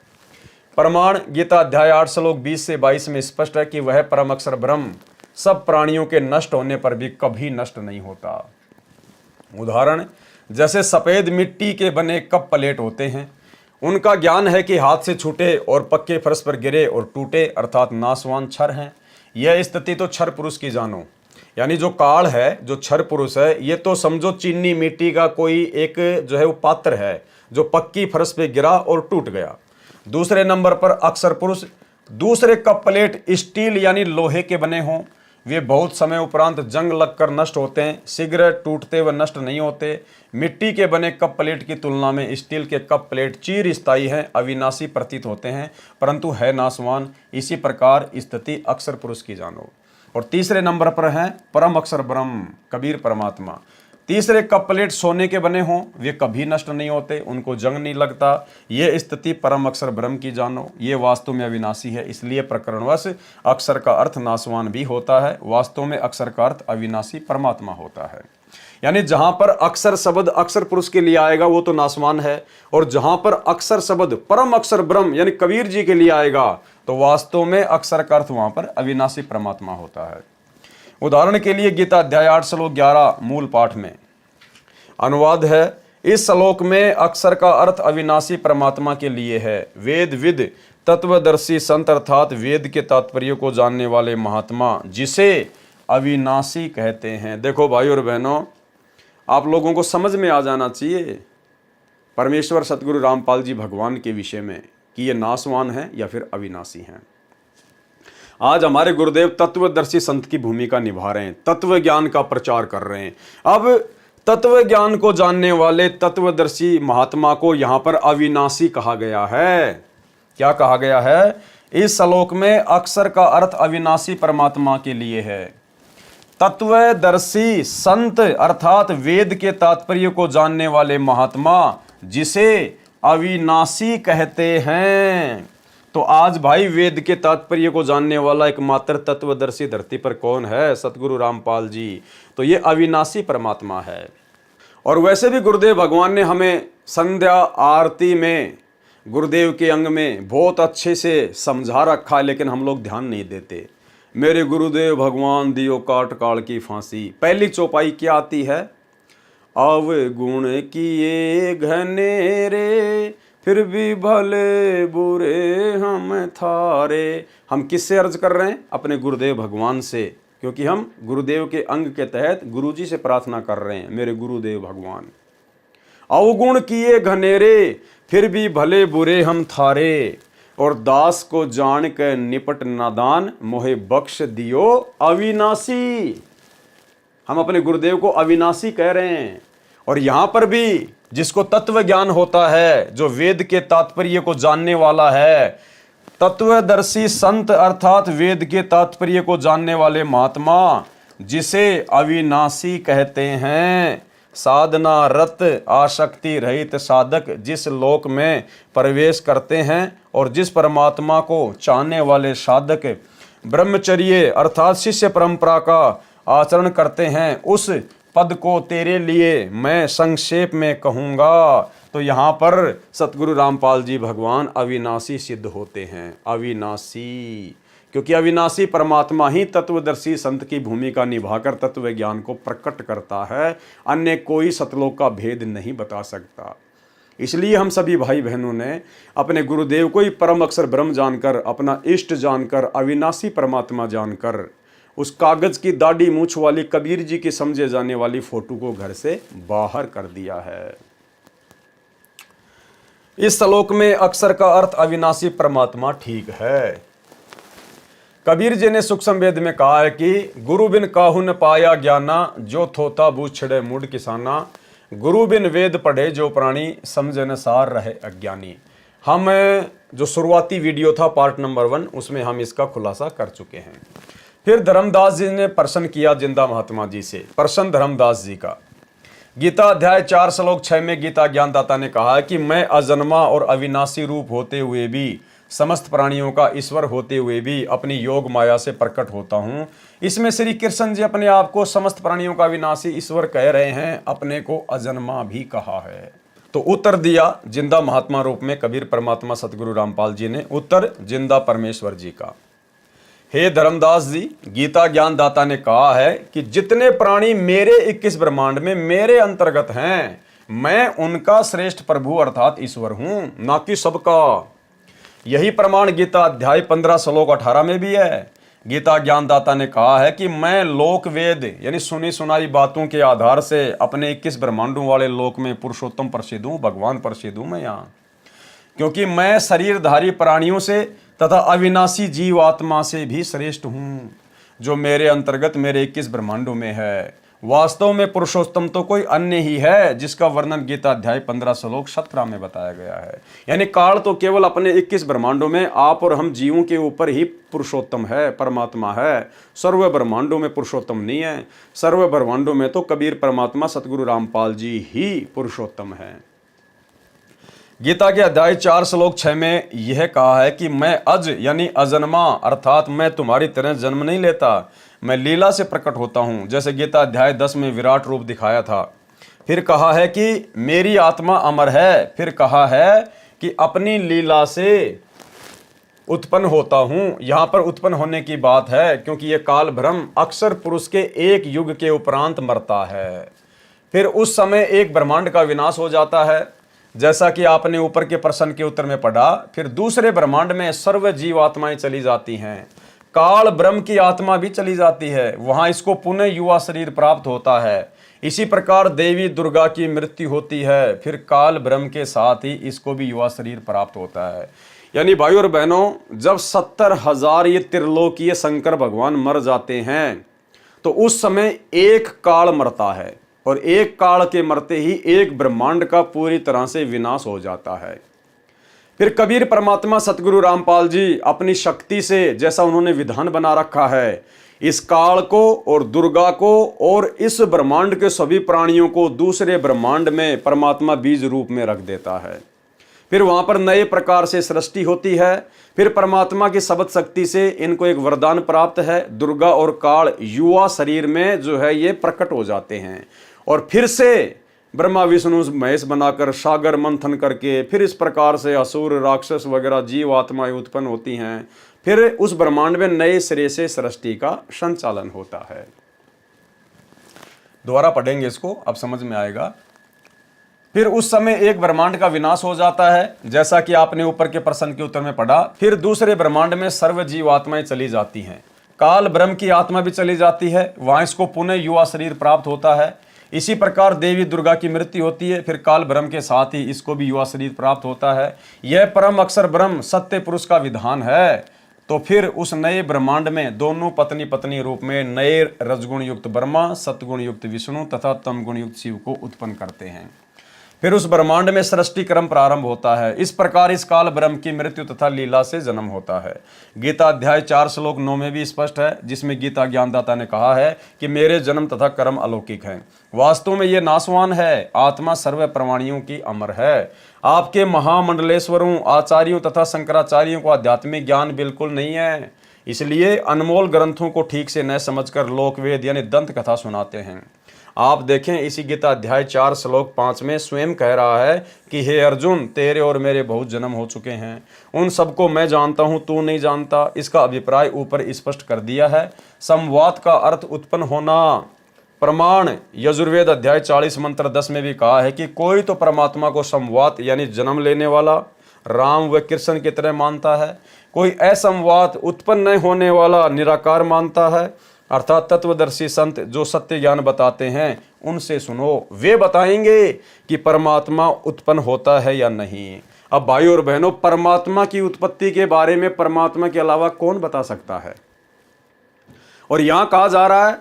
प्रमाण, गीता अध्याय 8 श्लोक 20 से 22 में स्पष्ट है कि वह परम अक्षर ब्रह्म सब प्राणियों के नष्ट होने पर भी कभी नष्ट नहीं होता। उदाहरण, जैसे सफेद मिट्टी के बने कप प्लेट होते हैं, उनका ज्ञान है कि हाथ से छूटे और पक्के फर्श पर गिरे और टूटे, अर्थात नाशवान क्षर हैं। यह स्थिति तो क्षर पुरुष की जानो, यानी जो काल है, जो क्षर पुरुष है, ये तो समझो चीनी मिट्टी का कोई एक जो है वो पात्र है जो पक्की फर्श पे गिरा और टूट गया। दूसरे नंबर पर अक्षर पुरुष दूसरे कप प्लेट स्टील यानी लोहे के बने हों, वे बहुत समय उपरांत जंग लगकर नष्ट होते हैं। सिगरेट टूटते हुए नष्ट नहीं होते। मिट्टी के बने कप प्लेट की तुलना में स्टील के कप प्लेट चिरस्थायी हैं, अविनाशी प्रतीत होते हैं, परंतु है नाशवान। इसी प्रकार स्थिति अक्सर पुरुष की जानो। और तीसरे नंबर पर हैं परम अक्षर ब्रह्म, कबीर परमात्मा। तीसरे कप प्लेट सोने के बने हों, वे कभी नष्ट नहीं होते, उनको जंग नहीं लगता। ये स्थिति परम अक्षर ब्रह्म की जानो। ये वास्तव में अविनाशी है, इसलिए प्रकरणवश अक्षर का अर्थ नाशवान भी होता है, वास्तव में अक्षर का अर्थ अविनाशी परमात्मा होता है। यानी जहां पर अक्षर शब्द अक्षर पुरुष के लिए आएगा वो तो नाशवान है, और जहां पर अक्षर शब्द परम अक्षर ब्रह्म यानी कबीर जी के लिए आएगा तो वास्तव में अक्षर का अर्थ वहां पर अविनाशी परमात्मा होता है। उदाहरण के लिए गीता अध्याय 8 श्लोक 11 मूल पाठ में अनुवाद है। इस श्लोक में अक्षर का अर्थ अविनाशी परमात्मा के लिए है। वेद विद तत्वदर्शी संत अर्थात वेद के तात्पर्य को जानने वाले महात्मा जिसे अविनाशी कहते हैं। देखो भाई और बहनों, आप लोगों को समझ में आ जाना चाहिए परमेश्वर सतगुरु रामपाल जी भगवान के विषय में कि ये नाशवान है या फिर अविनाशी हैं। आज हमारे गुरुदेव तत्वदर्शी संत की भूमिका निभा रहे हैं, तत्व ज्ञान का प्रचार कर रहे हैं। अब तत्व ज्ञान को जानने वाले तत्वदर्शी महात्मा को यहां पर अविनाशी कहा गया है। क्या कहा गया है? इस श्लोक में अक्षर का अर्थ अविनाशी परमात्मा के लिए है। तत्वदर्शी संत अर्थात वेद के तात्पर्य को जानने वाले महात्मा जिसे अविनाशी कहते हैं। तो आज भाई वेद के तात्पर्य को जानने वाला एकमात्र तत्वदर्शी धरती पर कौन है? सतगुरु रामपाल जी। तो ये अविनाशी परमात्मा है। और वैसे भी गुरुदेव भगवान ने हमें संध्या आरती में गुरुदेव के अंग में बहुत अच्छे से समझा रखा है, लेकिन हम लोग ध्यान नहीं देते। मेरे गुरुदेव भगवान दियो काट काल की फांसी। पहली चौपाई क्या आती है? अवगुण किए घनेरे फिर भी भले बुरे हम थारे। हम किससे अर्ज कर रहे हैं? अपने गुरुदेव भगवान से, क्योंकि हम गुरुदेव के अंग के तहत गुरुजी से प्रार्थना कर रहे हैं, मेरे गुरुदेव भगवान। अवगुण किए घनेरे फिर भी भले बुरे हम थारे, और दास को जान के निपट नादान मोहे बख्श दियो अविनाशी। हम अपने गुरुदेव को अविनाशी कह रहे हैं। और यहां पर भी जिसको तत्व ज्ञान होता है, जो वेद के तात्पर्य को जानने वाला है, तत्वदर्शी संत अर्थात वेद के तात्पर्य को जानने वाले महात्मा जिसे अविनाशी कहते हैं। साधना रत आसक्ति रहित साधक जिस लोक में प्रवेश करते हैं और जिस परमात्मा को चाहने वाले साधक ब्रह्मचर्य अर्थात शिष्य परंपरा का आचरण करते हैं, उस पद को तेरे लिए मैं संक्षेप में कहूँगा। तो यहाँ पर सतगुरु रामपाल जी भगवान अविनाशी सिद्ध होते हैं। अविनाशी, क्योंकि अविनाशी परमात्मा ही तत्वदर्शी संत की भूमिका निभाकर तत्व ज्ञान को प्रकट करता है। अन्य कोई सतलोक का भेद नहीं बता सकता। इसलिए हम सभी भाई बहनों ने अपने गुरुदेव को ही परम अक्षर ब्रह्म जानकर, अपना इष्ट जानकर, अविनाशी परमात्मा जानकर, उस कागज की दाढ़ी मूछ वाली कबीर जी की समझे जाने वाली फोटो को घर से बाहर कर दिया है। इस श्लोक में अक्षर का अर्थ अविनाशी परमात्मा ठीक है। कबीर जी ने सूक्ष्म वेद में कहा है कि गुरु बिन काहू न पाया ज्ञाना, जो थोता बूझ छड़े मूड किसाना। गुरु बिन वेद पढ़े जो प्राणी, समझन सार रहे अज्ञानी। हम जो शुरुआती वीडियो था पार्ट नंबर 1, उसमें हम इसका खुलासा कर चुके हैं। फिर धर्मदास जी ने प्रश्न किया जिंदा महात्मा जी से, प्रश्न धर्मदास जी का। गीता अध्याय 4 श्लोक 6 में गीता ज्ञानदाता ने कहा कि मैं अजन्मा और अविनाशी रूप होते हुए भी, समस्त प्राणियों का ईश्वर होते हुए भी अपनी योग माया से प्रकट होता हूँ। इसमें श्री कृष्ण जी अपने आप को समस्त प्राणियों का अविनाशी ईश्वर कह रहे हैं, अपने को अजन्मा भी कहा है। तो उत्तर दिया जिंदा महात्मा रूप में कबीर परमात्मा सतगुरु रामपाल जी ने, उत्तर जिंदा परमेश्वर जी का। हे धर्मदास जी, गीता ज्ञानदाता ने कहा है कि जितने प्राणी मेरे 21 ब्रह्मांड में मेरे अंतर्गत हैं, मैं उनका श्रेष्ठ प्रभु अर्थात ईश्वर हूं, ना कि सबका। यही प्रमाण गीता अध्याय 15 श्लोक 18 में भी है। गीता ज्ञानदाता ने कहा है कि मैं लोक वेद यानी सुनी सुनाई बातों के आधार से अपने 21 ब्रह्मांडों वाले लोक में पुरुषोत्तम प्रसिद्ध हूं, भगवान प्रसिद्ध हूं मैं यहाँ, क्योंकि मैं शरीरधारी प्राणियों से तथा अविनाशी जीव आत्मा से भी श्रेष्ठ हूँ, जो मेरे अंतर्गत मेरे 21 ब्रह्मांडों में है। वास्तव में पुरुषोत्तम तो कोई अन्य ही है, जिसका वर्णन गीता अध्याय 15 श्लोक 17 में बताया गया है। यानी काल तो केवल अपने 21 ब्रह्मांडों में आप और हम जीवों के ऊपर ही पुरुषोत्तम है, परमात्मा है। सर्व ब्रह्मांडों में पुरुषोत्तम नहीं है। सर्व ब्रह्मांडों में तो कबीर परमात्मा सतगुरु रामपाल जी ही पुरुषोत्तम है। गीता के अध्याय 4 श्लोक 6 में यह कहा है कि मैं अज यानी अजन्मा, अर्थात मैं तुम्हारी तरह जन्म नहीं लेता, मैं लीला से प्रकट होता हूं, जैसे गीता अध्याय 10 में विराट रूप दिखाया था। फिर कहा है कि मेरी आत्मा अमर है। फिर कहा है कि अपनी लीला से उत्पन्न होता हूं। यहां पर उत्पन्न होने की बात है, क्योंकि यह काल भ्रम अक्सर पुरुष के एक युग के उपरांत मरता है। फिर उस समय एक ब्रह्मांड का विनाश हो जाता है, जैसा कि आपने ऊपर के प्रश्न के उत्तर में पढ़ा। फिर दूसरे ब्रह्मांड में सर्व जीव आत्माएं चली जाती हैं। काल ब्रह्म की आत्मा भी चली जाती है, वहां इसको पुनः युवा शरीर प्राप्त होता है। इसी प्रकार देवी दुर्गा की मृत्यु होती है, फिर काल ब्रह्म के साथ ही इसको भी युवा शरीर प्राप्त होता है। यानी भाई और बहनों, जब 70,000 ये त्रिलोकीय शंकर भगवान मर जाते हैं, तो उस समय एक काल मरता है, और एक काल के मरते ही एक ब्रह्मांड का पूरी तरह से विनाश हो जाता है। फिर कबीर परमात्मा सतगुरु रामपाल जी अपनी शक्ति से, जैसा उन्होंने विधान बना रखा है, इस काल को और दुर्गा को और इस ब्रह्मांड के सभी प्राणियों को दूसरे ब्रह्मांड में परमात्मा बीज रूप में रख देता है। फिर वहां पर नए प्रकार से सृष्टि होती है। फिर परमात्मा की शब्द शक्ति से इनको एक वरदान प्राप्त है। दुर्गा और काल युवा शरीर में जो है ये प्रकट हो जाते हैं, और फिर से ब्रह्मा विष्णु महेश बनाकर सागर मंथन करके फिर इस प्रकार से असुर राक्षस वगैरह जीव आत्माएं उत्पन्न होती हैं। फिर उस ब्रह्मांड में नए सिरे से सृष्टि का संचालन होता है। दोबारा पढ़ेंगे इसको, अब समझ में आएगा। फिर उस समय एक ब्रह्मांड का विनाश हो जाता है, जैसा कि आपने ऊपर के प्रश्न के उत्तर में पढ़ा। फिर दूसरे ब्रह्मांड में सर्व जीव आत्माएं चली जाती हैं। काल ब्रह्म की आत्मा भी चली जाती है, वहां इसको पुनः युवा शरीर प्राप्त होता है। इसी प्रकार देवी दुर्गा की मृत्यु होती है, फिर काल ब्रह्म के साथ ही इसको भी युवा शरीर प्राप्त होता है। यह परम अक्षर ब्रह्म सत्य पुरुष का विधान है। तो फिर उस नए ब्रह्मांड में दोनों पत्नी पत्नी रूप में नए रजगुण युक्त ब्रह्मा, सतगुण युक्त विष्णु तथा तम गुण युक्त शिव को उत्पन्न करते हैं। फिर उस ब्रह्मांड में सृष्टि क्रम प्रारंभ होता है। इस प्रकार इस काल ब्रह्म की मृत्यु तथा लीला से जन्म होता है। गीता अध्याय 4 श्लोक 9 में भी स्पष्ट है, जिसमें गीता ज्ञानदाता ने कहा है कि मेरे जन्म तथा कर्म अलौकिक हैं। वास्तव में ये नाशवान है, आत्मा सर्व प्राणियों की अमर है। आपके महामंडलेश्वरों, आचार्यों तथा शंकराचार्यों को आध्यात्मिक ज्ञान बिल्कुल नहीं है, इसलिए अनमोल ग्रंथों को ठीक से न समझकर लोकवेद यानी दंत कथा सुनाते हैं। आप देखें, इसी गीता अध्याय 4 श्लोक 5 में स्वयं कह रहा है कि हे अर्जुन, तेरे और मेरे बहुत जन्म हो चुके हैं, उन सबको मैं जानता हूं, तू नहीं जानता। इसका अभिप्राय ऊपर स्पष्ट कर दिया है। संवाद का अर्थ उत्पन्न होना। प्रमाण यजुर्वेद अध्याय 40 मंत्र 10 में भी कहा है कि कोई तो परमात्मा को संवाद यानी जन्म लेने वाला राम व कृष्ण की तरह मानता है, कोई असंवाद उत्पन्न नहीं होने वाला निराकार मानता है। अर्थात तत्वदर्शी संत जो सत्य ज्ञान बताते हैं उनसे सुनो, वे बताएंगे कि परमात्मा उत्पन्न होता है या नहीं। अब भाई और बहनों, परमात्मा की उत्पत्ति के बारे में परमात्मा के अलावा कौन बता सकता है? और यहां कहा जा रहा है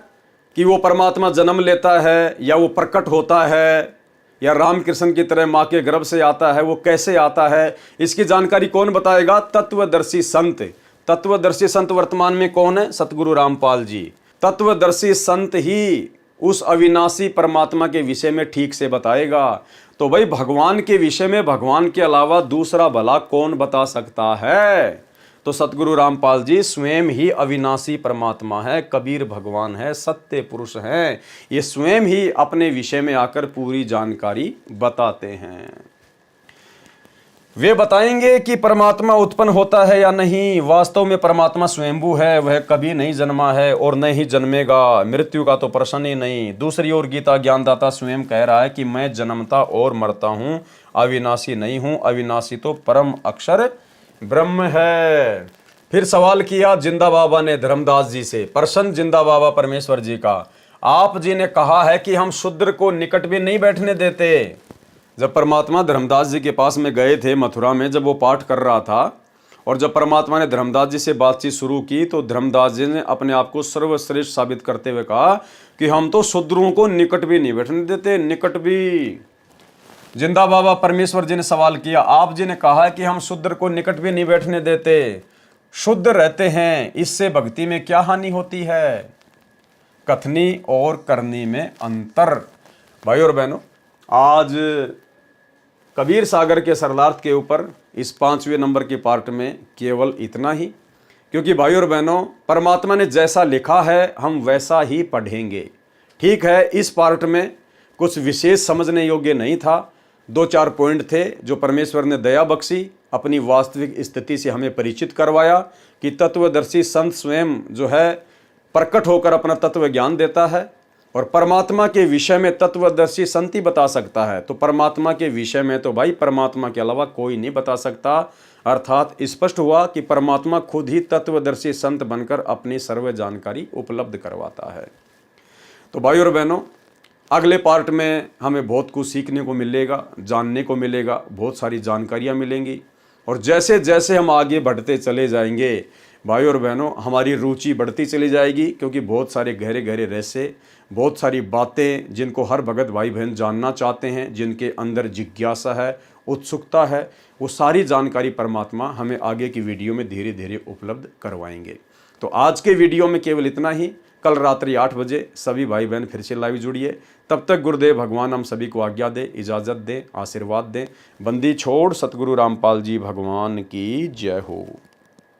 कि वो परमात्मा जन्म लेता है या वो प्रकट होता है या रामकृष्ण की तरह माँ के गर्भ से आता है। वो कैसे आता है, इसकी जानकारी कौन बताएगा? तत्वदर्शी संत। तत्वदर्शी संत वर्तमान में कौन है? सतगुरु रामपाल जी। तत्वदर्शी संत ही उस अविनाशी परमात्मा के विषय में ठीक से बताएगा। तो भाई, भगवान के विषय में भगवान के अलावा दूसरा भला कौन बता सकता है? तो सतगुरु रामपाल जी स्वयं ही अविनाशी परमात्मा है, कबीर भगवान है, सत्य पुरुष हैं। ये स्वयं ही अपने विषय में आकर पूरी जानकारी बताते हैं। वे बताएंगे कि परमात्मा उत्पन्न होता है या नहीं। वास्तव में परमात्मा स्वयंभू है, वह कभी नहीं जन्मा है और न ही जन्मेगा। मृत्यु का तो प्रश्न ही नहीं। दूसरी ओर गीता ज्ञानदाता स्वयं कह रहा है कि मैं जन्मता और मरता हूँ, अविनाशी नहीं हूँ। अविनाशी तो परम अक्षर ब्रह्म है। फिर सवाल किया जिंदा बाबा ने धर्मदास जी से, प्रसन्न जिंदा बाबा परमेश्वर जी का, आप जी ने कहा है कि हम शूद्र को निकट भी नहीं बैठने देते। जब परमात्मा धर्मदास जी के पास में गए थे मथुरा में, जब वो पाठ कर रहा था और जब परमात्मा ने धर्मदास जी से बातचीत शुरू की तो धर्मदास जी ने अपने आप को सर्वश्रेष्ठ साबित करते हुए कहा कि हम तो शूद्रों को निकट भी नहीं बैठने देते, निकट भी। जिंदा बाबा परमेश्वर जी ने सवाल किया, आप जी ने कहा है कि हम शूद्र को निकट भी नहीं बैठने देते, शुद्ध रहते हैं, इससे भक्ति में क्या हानि होती है? कथनी और करनी में अंतर। भाई और बहनों, आज कबीर सागर के सरलार्थ के ऊपर इस 5वें नंबर के पार्ट में केवल इतना ही, क्योंकि भाई और बहनों, परमात्मा ने जैसा लिखा है हम वैसा ही पढ़ेंगे। ठीक है, इस पार्ट में कुछ विशेष समझने योग्य नहीं था, 2-4 पॉइंट थे जो परमेश्वर ने दया बख्शी, अपनी वास्तविक स्थिति से हमें परिचित करवाया कि तत्वदर्शी संत स्वयं जो है प्रकट होकर अपना तत्व ज्ञान देता है और परमात्मा के विषय में तत्वदर्शी संत ही बता सकता है। तो परमात्मा के विषय में तो भाई परमात्मा के अलावा कोई नहीं बता सकता। अर्थात स्पष्ट हुआ कि परमात्मा खुद ही तत्वदर्शी संत बनकर अपनी सर्व जानकारी उपलब्ध करवाता है। तो भाई और बहनों, अगले पार्ट में हमें बहुत कुछ सीखने को मिलेगा, जानने को मिलेगा, बहुत सारी जानकारियाँ मिलेंगी। और जैसे जैसे हम आगे बढ़ते चले जाएंगे भाई और बहनों, हमारी रुचि बढ़ती चली जाएगी, क्योंकि बहुत सारे गहरे गहरे रहस्य, बहुत सारी बातें जिनको हर भगत भाई बहन जानना चाहते हैं, जिनके अंदर जिज्ञासा है, उत्सुकता है, वो सारी जानकारी परमात्मा हमें आगे की वीडियो में धीरे धीरे उपलब्ध करवाएंगे। तो आज के वीडियो में केवल इतना ही। कल रात्रि 8 बजे सभी भाई बहन फिर से लाइव जुड़िए। तब तक गुरुदेव भगवान हम सभी को आज्ञा दे, इजाज़त दें, आशीर्वाद दें। बंदी छोड़ सतगुरु रामपाल जी भगवान की जय हो।